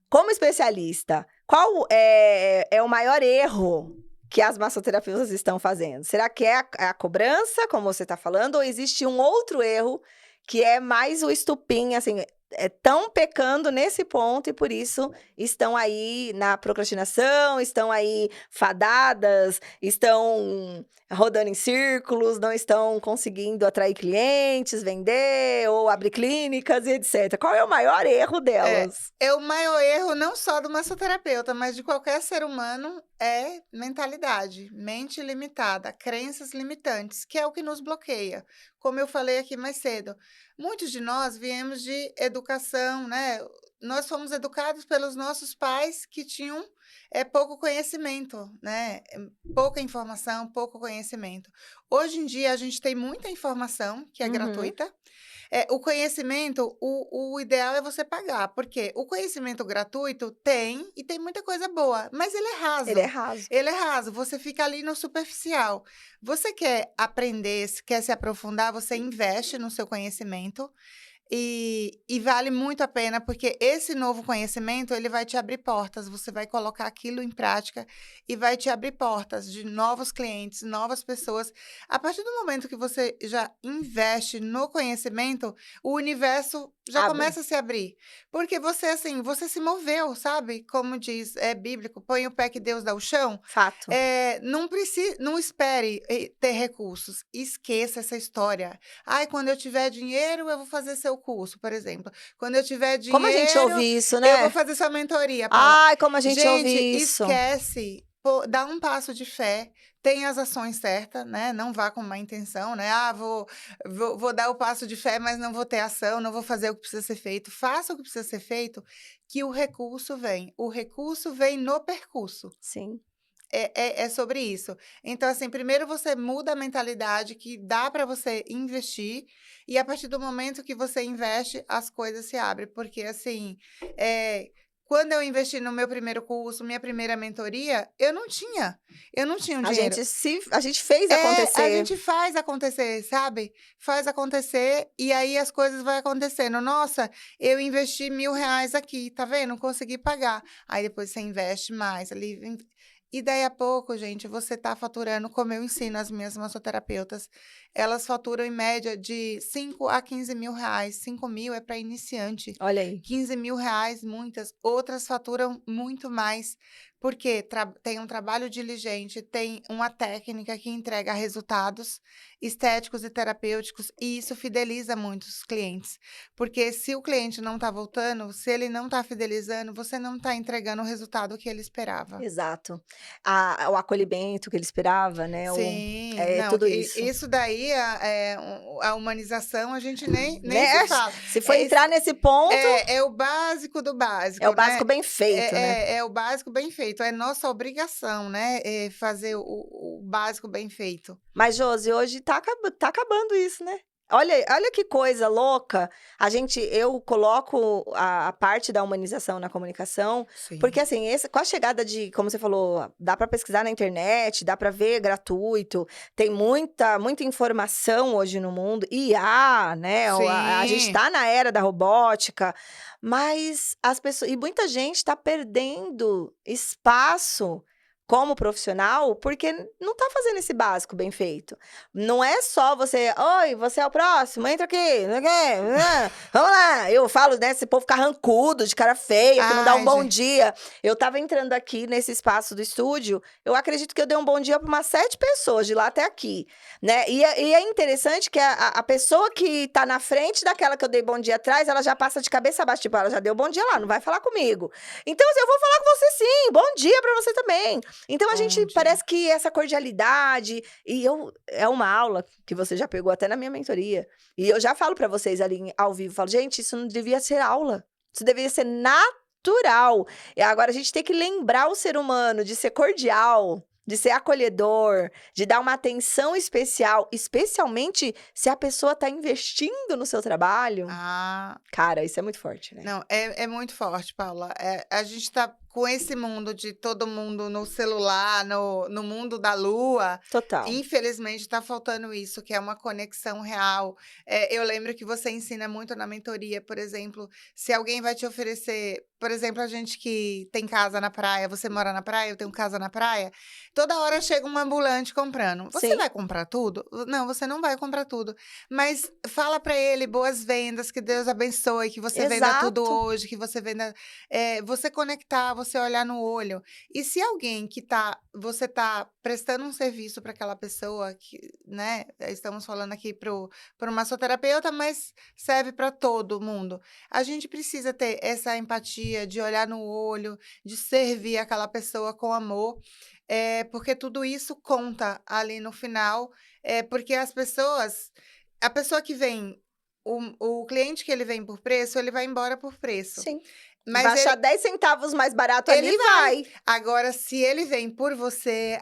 como especialista, qual é o maior erro que as massoterapeutas estão fazendo? Será que é a cobrança, como você está falando, ou existe um outro erro que é mais o estupim, assim, estão pecando nesse ponto e por isso estão aí na procrastinação, estão aí fadadas, estão rodando em círculos, não estão conseguindo atrair clientes, vender ou abrir clínicas e etc. Qual é o maior erro É, delas? é o maior erro não só do massoterapeuta, mas de qualquer ser humano é mentalidade, mente limitada, crenças limitantes, que é o que nos bloqueia. Como eu falei aqui mais cedo, muitos de nós viemos de educação, né? Nós fomos educados pelos nossos pais que tinham pouco conhecimento, né? Pouca informação, pouco conhecimento. Hoje em dia a gente tem muita informação que é Uhum. gratuita. O conhecimento, o ideal é você pagar, porque o conhecimento gratuito tem, e tem muita coisa boa, mas ele é Ele é raso. raso. Ele é raso, você fica ali no superficial. Você quer aprender, quer se aprofundar, você investe no seu conhecimento, e vale muito a pena, porque esse novo conhecimento, ele vai te abrir portas, você vai colocar aquilo em prática e vai te abrir portas de novos clientes, novas pessoas. A partir do momento que você já investe no conhecimento, o universo já Abre. começa a se abrir. Porque você, assim, você se moveu, sabe? Como diz, é bíblico, põe o pé que Deus dá o chão. Fato. Não espere ter recursos, esqueça essa história. Ai, quando eu tiver dinheiro, eu vou fazer seu curso, por exemplo. Quando eu tiver Como a gente dinheiro, ouve isso, eu vou né? fazer sua mentoria, Paula. Ai, como a gente ouve Gente, isso. esquece. Pô, dá um passo de fé, tenha as ações certas, né? Não vá com má intenção, né? Ah, vou dar o passo de fé, mas não vou ter ação, não vou fazer o que precisa ser feito. Faça o que precisa ser feito, que o recurso vem. O recurso vem no percurso. Sim. É sobre isso. Então, assim, primeiro você muda a mentalidade que dá para você investir, e a partir do momento que você investe, as coisas se abrem. Porque, assim, quando eu investi no meu primeiro curso, minha primeira mentoria, eu não tinha um dinheiro. A gente fez A acontecer. gente faz acontecer, sabe? Faz acontecer e aí as coisas vão acontecendo. Nossa, eu investi R$ 1.000 aqui, tá vendo? Consegui pagar. Aí depois você investe mais ali. E daí a pouco, gente, você tá faturando, como eu ensino as minhas massoterapeutas, elas faturam em média de 5 a 15 mil reais. 5 mil é para iniciante. Olha aí. 15 mil reais, muitas. Outras faturam muito mais, porque tem um trabalho diligente, tem uma técnica que entrega resultados estéticos e terapêuticos, e isso fideliza muito os clientes. Porque se o cliente não está voltando, se ele não está fidelizando, você não está entregando o resultado que ele esperava. Exato. O acolhimento que ele esperava, né? Sim, É não, tudo isso. isso daí, a humanização, a gente nem Né? se fala. Se for entrar nesse ponto, É o básico do básico, é o né? básico bem feito, né? É o básico bem feito, é nossa obrigação, né? Fazer o básico bem feito. Mas, Josi, hoje tá acabando isso, né? Olha que coisa louca. Eu coloco a parte da humanização na comunicação, Sim. porque assim, com a chegada de, como você falou, dá para pesquisar na internet, dá para ver gratuito, tem muita informação hoje no mundo, IA, né? A gente Sim. tá na era da robótica, mas as pessoas, e muita gente tá perdendo espaço como profissional, porque não tá fazendo esse básico bem feito. Não é só você, oi, você é o próximo, entra aqui, não sei o quê, vamos lá. Eu falo, né, esse povo carrancudo, de cara feia, que não dá um Ai, bom gente. dia. Eu tava entrando aqui nesse espaço do estúdio, eu acredito que eu dei um bom dia para umas 7 pessoas, de lá até aqui, né? E é interessante que a pessoa que tá na frente daquela que eu dei bom dia atrás, ela já passa de cabeça abaixo, tipo, ela já deu bom dia lá, não vai falar comigo. Então, assim, eu vou falar com você sim, bom dia para você também. Então, a Bom gente dia. parece que essa cordialidade, é uma aula que você já pegou até na minha mentoria, e eu já falo pra vocês ali ao vivo, falo, gente, isso não devia ser aula, isso deveria ser natural. E agora a gente tem que lembrar o ser humano de ser cordial, de ser acolhedor, de dar uma atenção especial, especialmente se a pessoa tá investindo no seu trabalho. Ah, Cara, isso é muito forte, né? não, é muito forte, Paula. A gente tá com esse mundo de todo mundo no celular, no mundo da lua. Total. Infelizmente, tá faltando isso, que é uma conexão real. Eu lembro que você ensina muito na mentoria, por exemplo, se alguém vai te oferecer, por exemplo, a gente que tem casa na praia, você mora na praia, eu tenho casa na praia, toda hora chega um ambulante comprando. Você Sim. vai comprar tudo? Não, você não vai comprar tudo. Mas fala pra ele boas vendas, que Deus abençoe, que você venda tudo Exato. hoje, que você venda. Você conectar, você olhar no olho. E se alguém você tá prestando um serviço para aquela pessoa, que, né? Estamos falando aqui para uma massoterapeuta, mas serve para todo mundo. A gente precisa ter essa empatia de olhar no olho, de servir aquela pessoa com amor, porque tudo isso conta ali no final, porque a pessoa que vem, o cliente que ele vem por preço, ele vai embora por preço. Sim. Mas Baixar 10 centavos mais barato ali, ele vai. agora, se ele vem por você,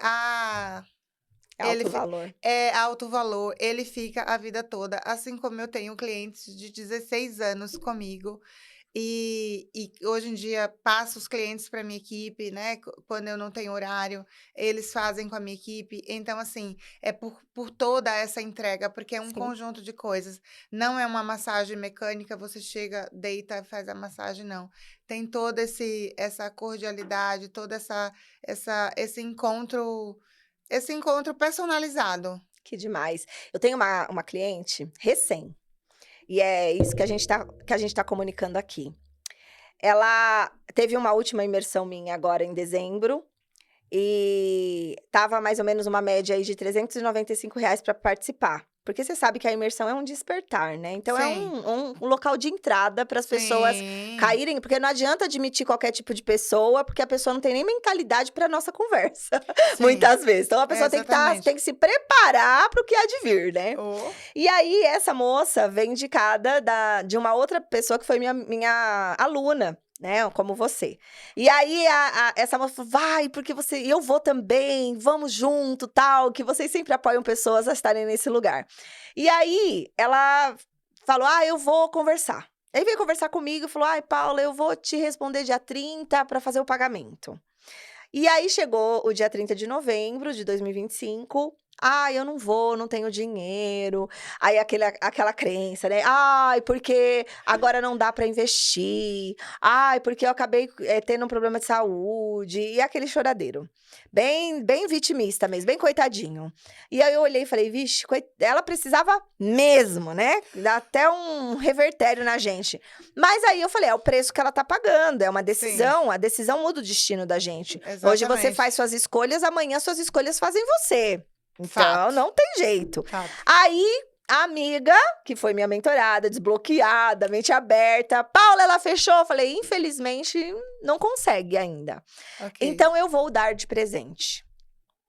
ele Alto valor. é alto valor, ele fica a vida toda. Assim como eu tenho clientes de 16 anos comigo, e hoje em dia passo os clientes para minha equipe, né? Quando eu não tenho horário, eles fazem com a minha equipe. Então, assim, é por toda essa entrega, porque é um Sim. conjunto de coisas. Não é uma massagem mecânica, você chega, deita e faz a massagem, não. Tem toda essa cordialidade, toda esse encontro personalizado. Que demais. Eu tenho uma cliente recém, e é isso que a gente tá comunicando aqui. Ela teve uma última imersão minha agora em dezembro, e tava mais ou menos uma média aí de R$ 395 para participar. Porque você sabe que a imersão é um despertar, né? Então é Sim. um local de entrada para as pessoas Sim. caírem, porque não adianta admitir qualquer tipo de pessoa, porque a pessoa não tem nem mentalidade para nossa conversa, Sim. muitas vezes. Então a pessoa Exatamente. tem que se preparar para o que há de vir, né? Oh. E aí essa moça vem indicada de uma outra pessoa que foi minha aluna, né, como você. E aí essa moça falou, vai, porque eu vou também, vamos junto, tal, que vocês sempre apoiam pessoas a estarem nesse lugar. E aí ela falou, eu vou conversar. Aí veio conversar comigo e falou, Paula, eu vou te responder dia 30 para fazer o pagamento. E aí chegou o dia 30 de novembro de 2025, Ah, eu não vou, não tenho dinheiro. Aí aquela crença, né? Ai, porque agora não dá pra investir. Ai, porque eu acabei tendo um problema de saúde. E aquele choradeiro. Bem vitimista mesmo, bem coitadinho. E aí eu olhei e falei, vixe, ela precisava mesmo, né? Dá até um revertério na gente. Mas aí eu falei, é o preço que ela tá pagando, é uma Sim, decisão, a decisão muda o destino da gente. Hoje você exatamente. faz suas escolhas, amanhã suas escolhas fazem você. Então, Fato, não tem jeito. fato. Aí, a amiga, que foi minha mentorada, desbloqueada, mente aberta, Paula, ela fechou. Eu falei, infelizmente, não consegue ainda. Ok. Então, eu vou dar de presente.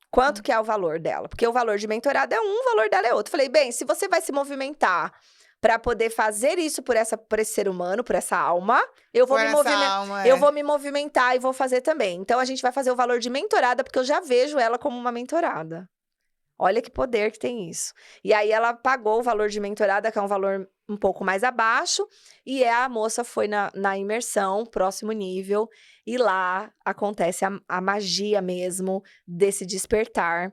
Quanto Hum. que é o valor dela? Porque o valor de mentorada é um, o valor dela é outro. Falei, bem, se você vai se movimentar para poder fazer isso por esse ser humano, por essa alma, Por essa alma, eu vou me movimentar e vou fazer também. Então, a gente vai fazer o valor de mentorada, porque eu já vejo ela como uma mentorada. Olha que poder que tem isso. E aí ela pagou o valor de mentorada, que é um valor um pouco mais abaixo, e a moça foi na imersão, próximo nível, e lá acontece a magia mesmo desse despertar.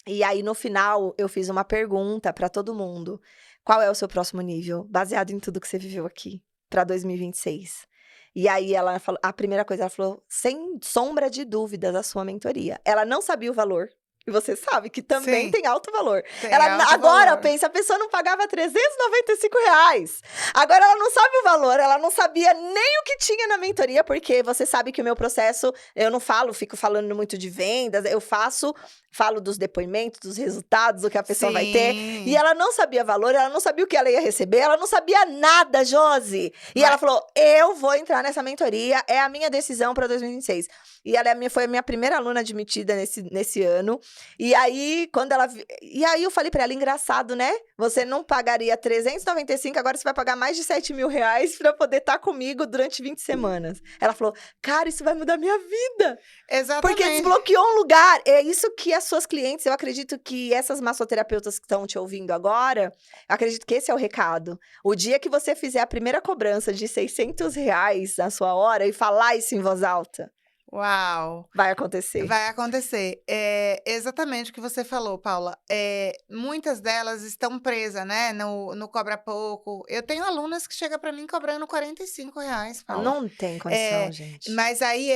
E aí, no final, eu fiz uma pergunta para todo mundo: qual é o seu próximo nível, baseado em tudo que você viveu aqui, para 2026? E aí ela falou, a primeira coisa, ela falou, sem sombra de dúvidas, a sua mentoria. Ela não sabia o valor. E você sabe que também sim, tem alto valor. tem alto Agora, valor. pensa, a pessoa não pagava R$ 395. Agora ela não sabe o valor, ela não sabia nem o que tinha na mentoria, porque você sabe que o meu processo, eu não fico falando muito de vendas, falo dos depoimentos, dos resultados, do que a pessoa vai ter. E Sim. ela não sabia valor, ela não sabia o que ela ia receber, ela não sabia nada, Josi. E Mas, ela falou: eu vou entrar nessa mentoria, é a minha decisão para 2026. E ela foi a minha primeira aluna admitida nesse ano. E aí, E aí eu falei pra ela, engraçado, né? Você não pagaria 395, agora você vai pagar mais de R$ 7.000 pra poder estar comigo durante 20 semanas. Ela falou, cara, isso vai mudar minha vida. Porque exatamente. desbloqueou um lugar. É isso que as suas clientes, eu acredito que essas massoterapeutas que estão te ouvindo agora, eu acredito que esse é o recado. O dia que você fizer a primeira cobrança de R$ 600 na sua hora e falar isso em voz alta, Uau. vai acontecer. Vai acontecer. É exatamente o que você falou, Paula. Muitas delas estão presas, né, no cobra pouco. Eu tenho alunas que chegam para mim cobrando R$ 45, Paula. Não tem condição, Eh, gente. mas aí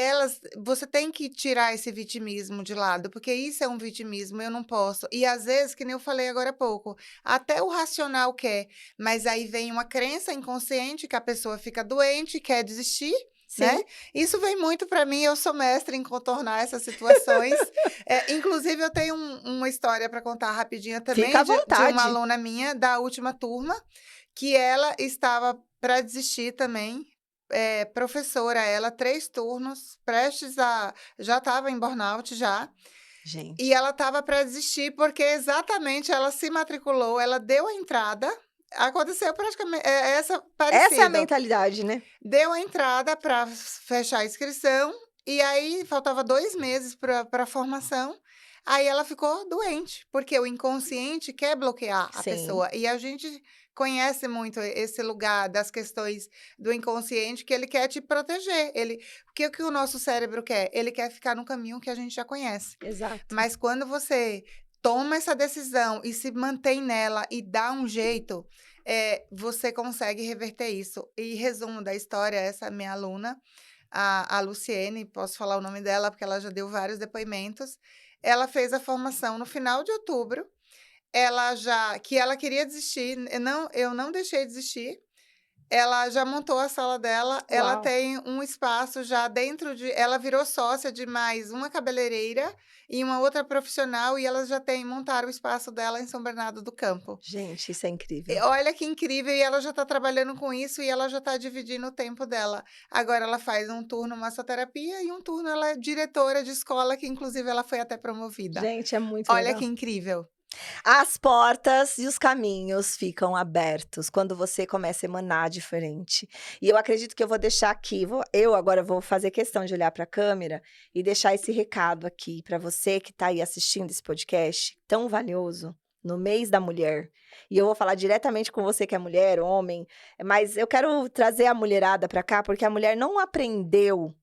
você tem que tirar esse vitimismo de lado, porque isso é um vitimismo, eu não posso. E às vezes, que nem eu falei agora há pouco, até o racional quer, mas aí vem uma crença inconsciente que a pessoa fica doente, quer desistir, né? Sim. Isso vem muito para mim, eu sou mestre em contornar essas situações. Inclusive, eu tenho uma história para contar rapidinho Fica também à de uma vontade. aluna minha da última turma, que ela estava para desistir também. Professora, ela, 3 turnos, prestes a. Já estava em burnout já. E Gente, ela estava para desistir, porque exatamente ela se matriculou, ela deu a entrada. Aconteceu praticamente essa essa é a parecido. mentalidade, né? Deu a entrada para fechar a inscrição, e aí faltava 2 meses para a formação, aí ela ficou doente, porque o inconsciente quer bloquear a Sim, pessoa, e a gente conhece muito esse lugar das questões do inconsciente, que ele quer te proteger, o que o nosso cérebro quer? Ele quer ficar no caminho que a gente já conhece. exato. Mas quando você toma essa decisão e se mantém nela e dá um jeito, você consegue reverter isso. E resumo da história, essa minha aluna, a Luciene, posso falar o nome dela porque ela já deu vários depoimentos. Ela fez a formação no final de outubro. Ela queria desistir, eu não deixei desistir. Ela já montou a sala dela, ela Uau. tem um espaço já ela virou sócia de mais uma cabeleireira e uma outra profissional, e elas já montaram o espaço dela em São Bernardo do Campo. Gente, isso é E incrível. olha que incrível, e ela já está trabalhando com isso, e ela já está dividindo o tempo dela. Agora ela faz um turno massoterapia e um turno ela é diretora de escola, que inclusive ela foi até promovida. Gente, é muito Olha que legal. incrível. As portas e os caminhos ficam abertos quando você começa a emanar diferente. E eu acredito que eu vou deixar aqui, eu agora vou fazer questão de olhar para a câmera e deixar esse recado aqui para você que está aí assistindo esse podcast tão valioso no mês da mulher. E eu vou falar diretamente com você que é mulher, homem, mas eu quero trazer a mulherada para cá porque a mulher não aprendeu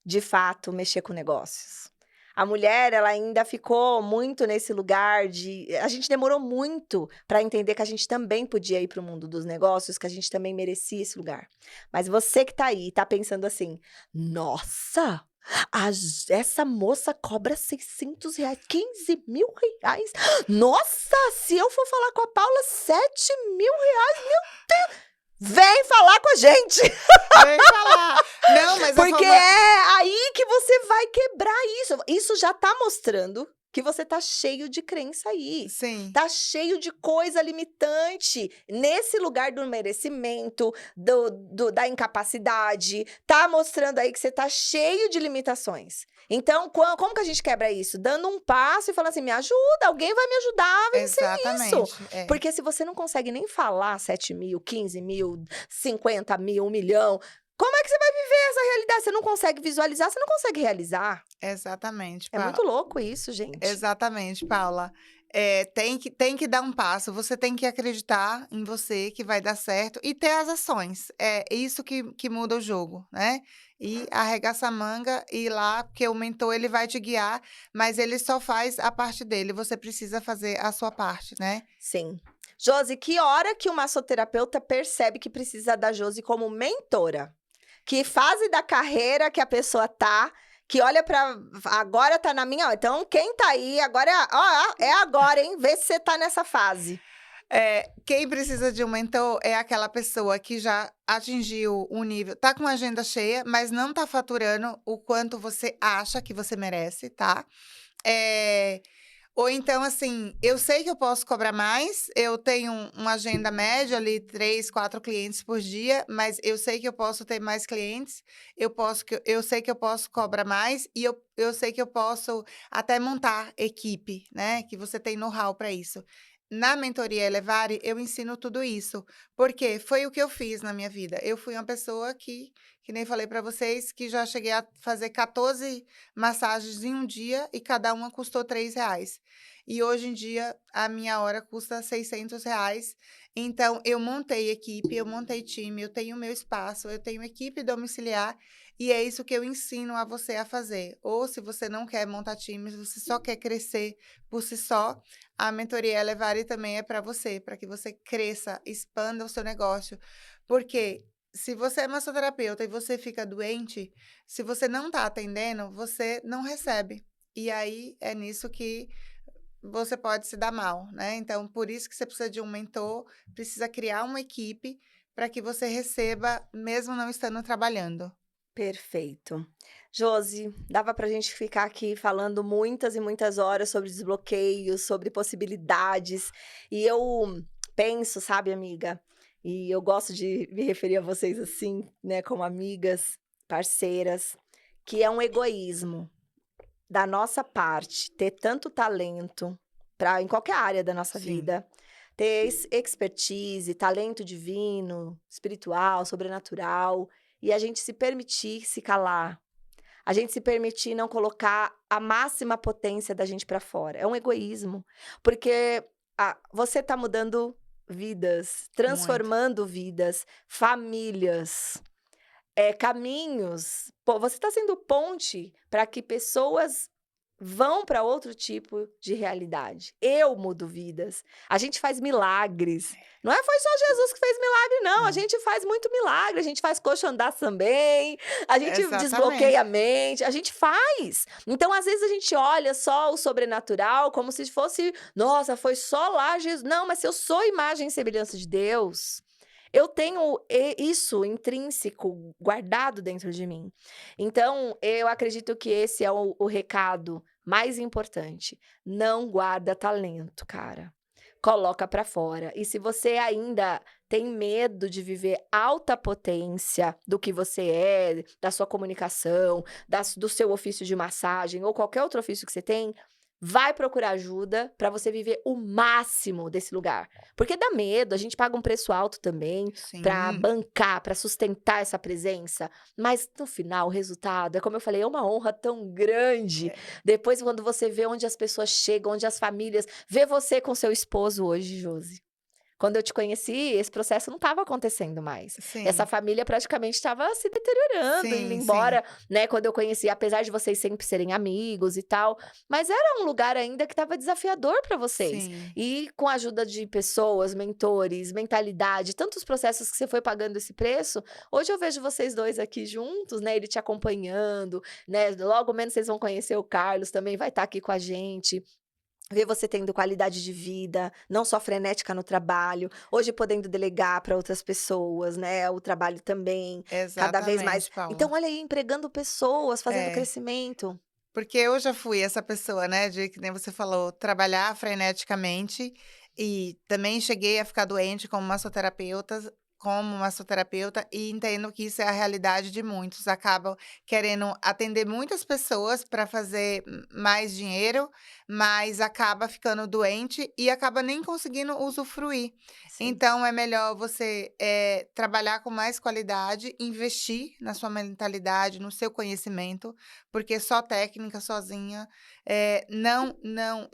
de fato mexer com negócios. A mulher, ela ainda ficou muito nesse lugar de... A gente demorou muito para entender que a gente também podia ir para o mundo dos negócios, que a gente também merecia esse lugar. Mas você que tá aí, tá pensando assim, nossa, essa moça cobra R$ 600, R$ 15.000. Nossa, se eu for falar com a Paula, R$ 7.000, vem falar com a gente! Vem falar. Não, mas Porque é aí que você vai quebrar isso. Isso já tá mostrando que você tá cheio de crença aí. Sim. Tá cheio de coisa limitante. Nesse lugar do merecimento, da incapacidade. Tá mostrando aí que você tá cheio de limitações. Então, como que a gente quebra isso? Dando um passo e falando assim, me ajuda, alguém vai me ajudar a vencer Exatamente. É. Porque se você não consegue nem falar 7.000, 15.000, 50.000, 1.000.000... Como é que você vai viver essa realidade? Você não consegue visualizar, você não consegue realizar. Exatamente, É Paula. muito louco isso, gente. Exatamente, Paula. Tem que dar um passo. Você tem que acreditar em você que vai dar certo e ter as ações. É isso que muda o jogo, né? E arregaça a manga e ir lá, porque o mentor ele vai te guiar, mas ele só faz a parte dele. Você precisa fazer a sua parte, né? Sim. Josi, que hora que o massoterapeuta percebe que precisa da Josi como mentora? Que fase da carreira que a pessoa tá, que olha pra... Agora tá na minha... Então, quem tá aí, agora é agora, hein? Vê se você tá nessa fase. Quem precisa de um mentor é aquela pessoa que já atingiu um nível, tá com a agenda cheia, mas não tá faturando o quanto você acha que você merece, tá? Ou então, assim, eu sei que eu posso cobrar mais, eu tenho uma agenda média ali, 3, 4 clientes por dia, mas eu sei que eu posso ter mais clientes, eu sei que eu posso cobrar mais e eu sei que eu posso até montar equipe, né? Que você tem know-how para isso. Na mentoria Elevare, eu ensino tudo isso, porque foi o que eu fiz na minha vida. Eu fui uma pessoa que nem falei para vocês, que já cheguei a fazer 14 massagens em um dia e cada uma custou R$ 3. E hoje em dia, a minha hora custa R$ 600. Então, eu montei equipe, eu montei time, eu tenho meu espaço, eu tenho equipe domiciliar e é isso que eu ensino a você a fazer. Ou se você não quer montar times, você só quer crescer por si só, a mentoria Elevare também é para você, para que você cresça, expanda o seu negócio. Porque se você é massoterapeuta e você fica doente, se você não está atendendo, você não recebe. E aí é nisso que você pode se dar mal, né? Então, por isso que você precisa de um mentor, precisa criar uma equipe para que você receba, mesmo não estando trabalhando. Perfeito. Josi, dava pra gente ficar aqui falando muitas e muitas horas sobre desbloqueios, sobre possibilidades. E eu penso, sabe, amiga? E eu gosto de me referir a vocês assim, né, como amigas, parceiras, que é um egoísmo da nossa parte ter tanto talento para em qualquer área da nossa Sim. vida, ter expertise, talento divino, espiritual, sobrenatural, e a gente se permitir se calar. A gente se permitir não colocar a máxima potência da gente para fora. É um egoísmo, porque você tá mudando vidas, transformando vidas, famílias, caminhos. Pô, você está sendo ponte para que pessoas vão para outro tipo de realidade. Eu mudo vidas. A gente faz milagres. Não foi só Jesus que fez milagre, não. A gente faz muito milagre. A gente faz coxa andar também. A gente Exatamente. desbloqueia a mente. A gente faz. Então, às vezes, a gente olha só o sobrenatural como se fosse... Nossa, foi só lá Jesus. Não, mas se eu sou imagem e semelhança de Deus... Eu tenho isso intrínseco, guardado dentro de mim. Então, eu acredito que esse é o recado mais importante. Não guarda talento, cara. Coloca pra fora. E se você ainda tem medo de viver alta potência do que você é, da sua comunicação, do seu ofício de massagem ou qualquer outro ofício que você tem, vai procurar ajuda para você viver o máximo desse lugar. Porque dá medo, a gente paga um preço alto também para Sim. bancar, para sustentar essa presença. Mas no final, o resultado, é como eu falei, é uma honra tão grande. Depois, quando você vê onde as pessoas chegam, onde as famílias... Vê você com seu esposo hoje, Josi. quando eu te conheci, esse processo não estava acontecendo mais. Sim. Essa família praticamente estava se deteriorando, indo Sim, embora, né? Quando eu conheci, apesar de vocês sempre serem amigos e tal, mas era um lugar ainda que estava desafiador para vocês. Sim. E com a ajuda de pessoas, mentores, mentalidade, tantos processos que você foi pagando esse preço, hoje eu vejo vocês dois aqui juntos, né? Ele te acompanhando, né? Logo menos vocês vão conhecer o Carlos, também vai estar aqui com a gente. Ver você tendo qualidade de vida, não só frenética no trabalho, hoje podendo delegar para outras pessoas, né? O trabalho também, cada vez mais. Exatamente, Então, Paula. olha aí, empregando pessoas, fazendo É. crescimento. Porque eu já fui essa pessoa, né, de que nem você falou, trabalhar freneticamente e também cheguei a ficar doente como massoterapeuta e entendo que isso é a realidade de muitos. Acabam querendo atender muitas pessoas para fazer mais dinheiro, mas acaba ficando doente e acaba nem conseguindo usufruir. Sim, Então é melhor você trabalhar com mais qualidade, investir na sua mentalidade, no seu conhecimento, porque só técnica sozinha, não,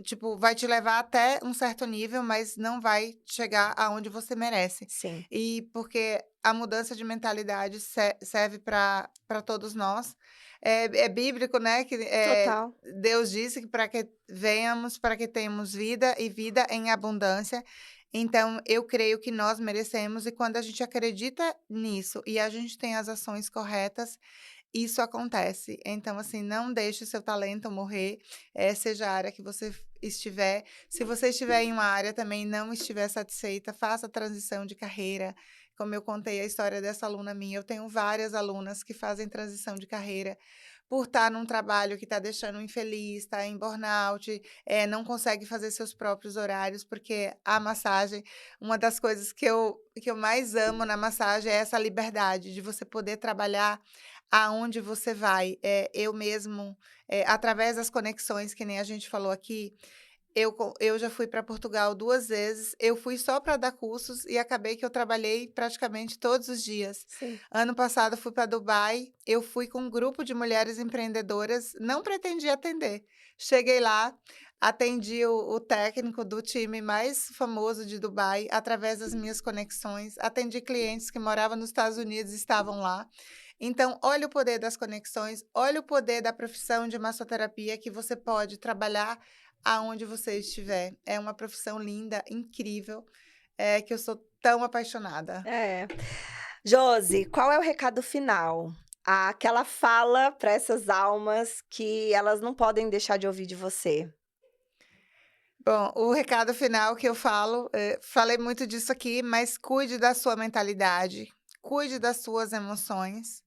tipo, vai te levar até um certo nível, mas não vai chegar aonde você merece. sim, E porque a mudança de mentalidade serve para todos nós. É bíblico, né, que total. Deus disse que para que venhamos, para que tenhamos vida e vida em abundância. Então, eu creio que nós merecemos, e quando a gente acredita nisso e a gente tem as ações corretas, isso acontece. Então, assim, não deixe o seu talento morrer, seja a área que você estiver. Se você estiver em uma área também e não estiver satisfeita, faça a transição de carreira. Como eu contei a história dessa aluna minha, eu tenho várias alunas que fazem transição de carreira por estar num trabalho que está deixando infeliz, está em burnout, não consegue fazer seus próprios horários, porque a massagem, uma das coisas que eu mais amo na massagem é essa liberdade de você poder trabalhar aonde você vai. Eu mesmo, através das conexões, que nem a gente falou aqui, eu já fui para Portugal 2 vezes, eu fui só para dar cursos e acabei que eu trabalhei praticamente todos os dias. Sim. Ano passado fui para Dubai, eu fui com um grupo de mulheres empreendedoras, não pretendi atender. Cheguei lá, atendi o técnico do time mais famoso de Dubai, através das minhas conexões, atendi clientes que moravam nos Estados Unidos e estavam lá. Então, olha o poder das conexões, olha o poder da profissão de massoterapia, que você pode trabalhar aonde você estiver. É uma profissão linda, incrível, que eu sou tão apaixonada. É. Josi, qual é o recado final? Aquela fala para essas almas que elas não podem deixar de ouvir de você. Bom, o recado final que eu falo, falei muito disso aqui, mas cuide da sua mentalidade, cuide das suas emoções.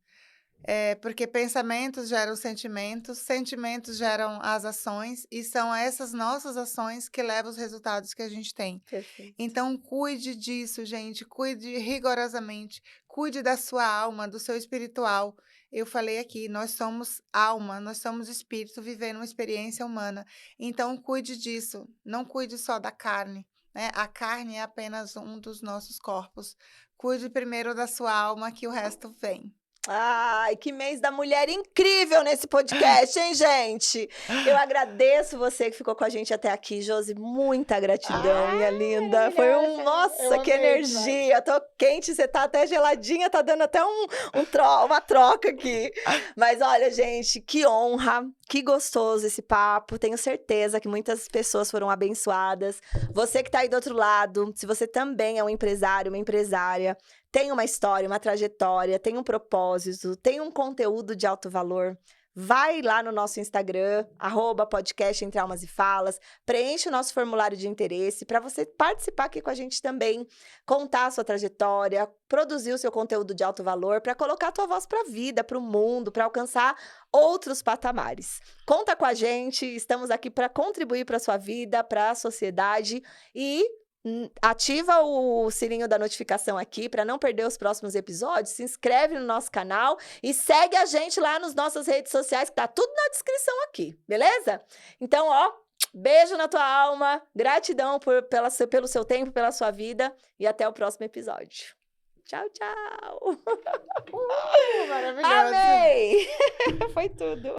Porque pensamentos geram sentimentos, sentimentos geram as ações, e são essas nossas ações que levam os resultados que a gente tem. Perfeito. Então, cuide disso, gente, cuide rigorosamente, cuide da sua alma, do seu espiritual. Eu falei aqui, nós somos alma, nós somos espírito vivendo uma experiência humana. Então, cuide disso, não cuide só da carne, né? A carne é apenas um dos nossos corpos. Cuide primeiro da sua alma, que o resto vem. Ai, que mês da mulher incrível nesse podcast, hein, gente? Eu agradeço você que ficou com a gente até aqui, Josi. Muita gratidão, minha linda. Foi Nossa, eu nossa, que amei demais. energia. Tô quente, você tá até geladinha, tá dando até uma troca aqui. Mas olha, gente, que honra, que gostoso esse papo. Tenho certeza que muitas pessoas foram abençoadas. Você que tá aí do outro lado, se você também é um empresário, uma empresária, tem uma história, uma trajetória, tem um propósito, tem um conteúdo de alto valor, vai lá no nosso Instagram, @podcast Entre Almas e Falas, preenche o nosso formulário de interesse para você participar aqui com a gente também, contar a sua trajetória, produzir o seu conteúdo de alto valor para colocar a tua voz para a vida, para o mundo, para alcançar outros patamares. Conta com a gente, estamos aqui para contribuir para a sua vida, para a sociedade e ativa o sininho da notificação aqui para não perder os próximos episódios, se inscreve no nosso canal e segue a gente lá nas nossas redes sociais, que tá tudo na descrição aqui, beleza? Então, ó, beijo na tua alma, gratidão pelo seu tempo, pela sua vida e até o próximo episódio. Tchau, tchau! Maravilhoso. Amei! Foi tudo!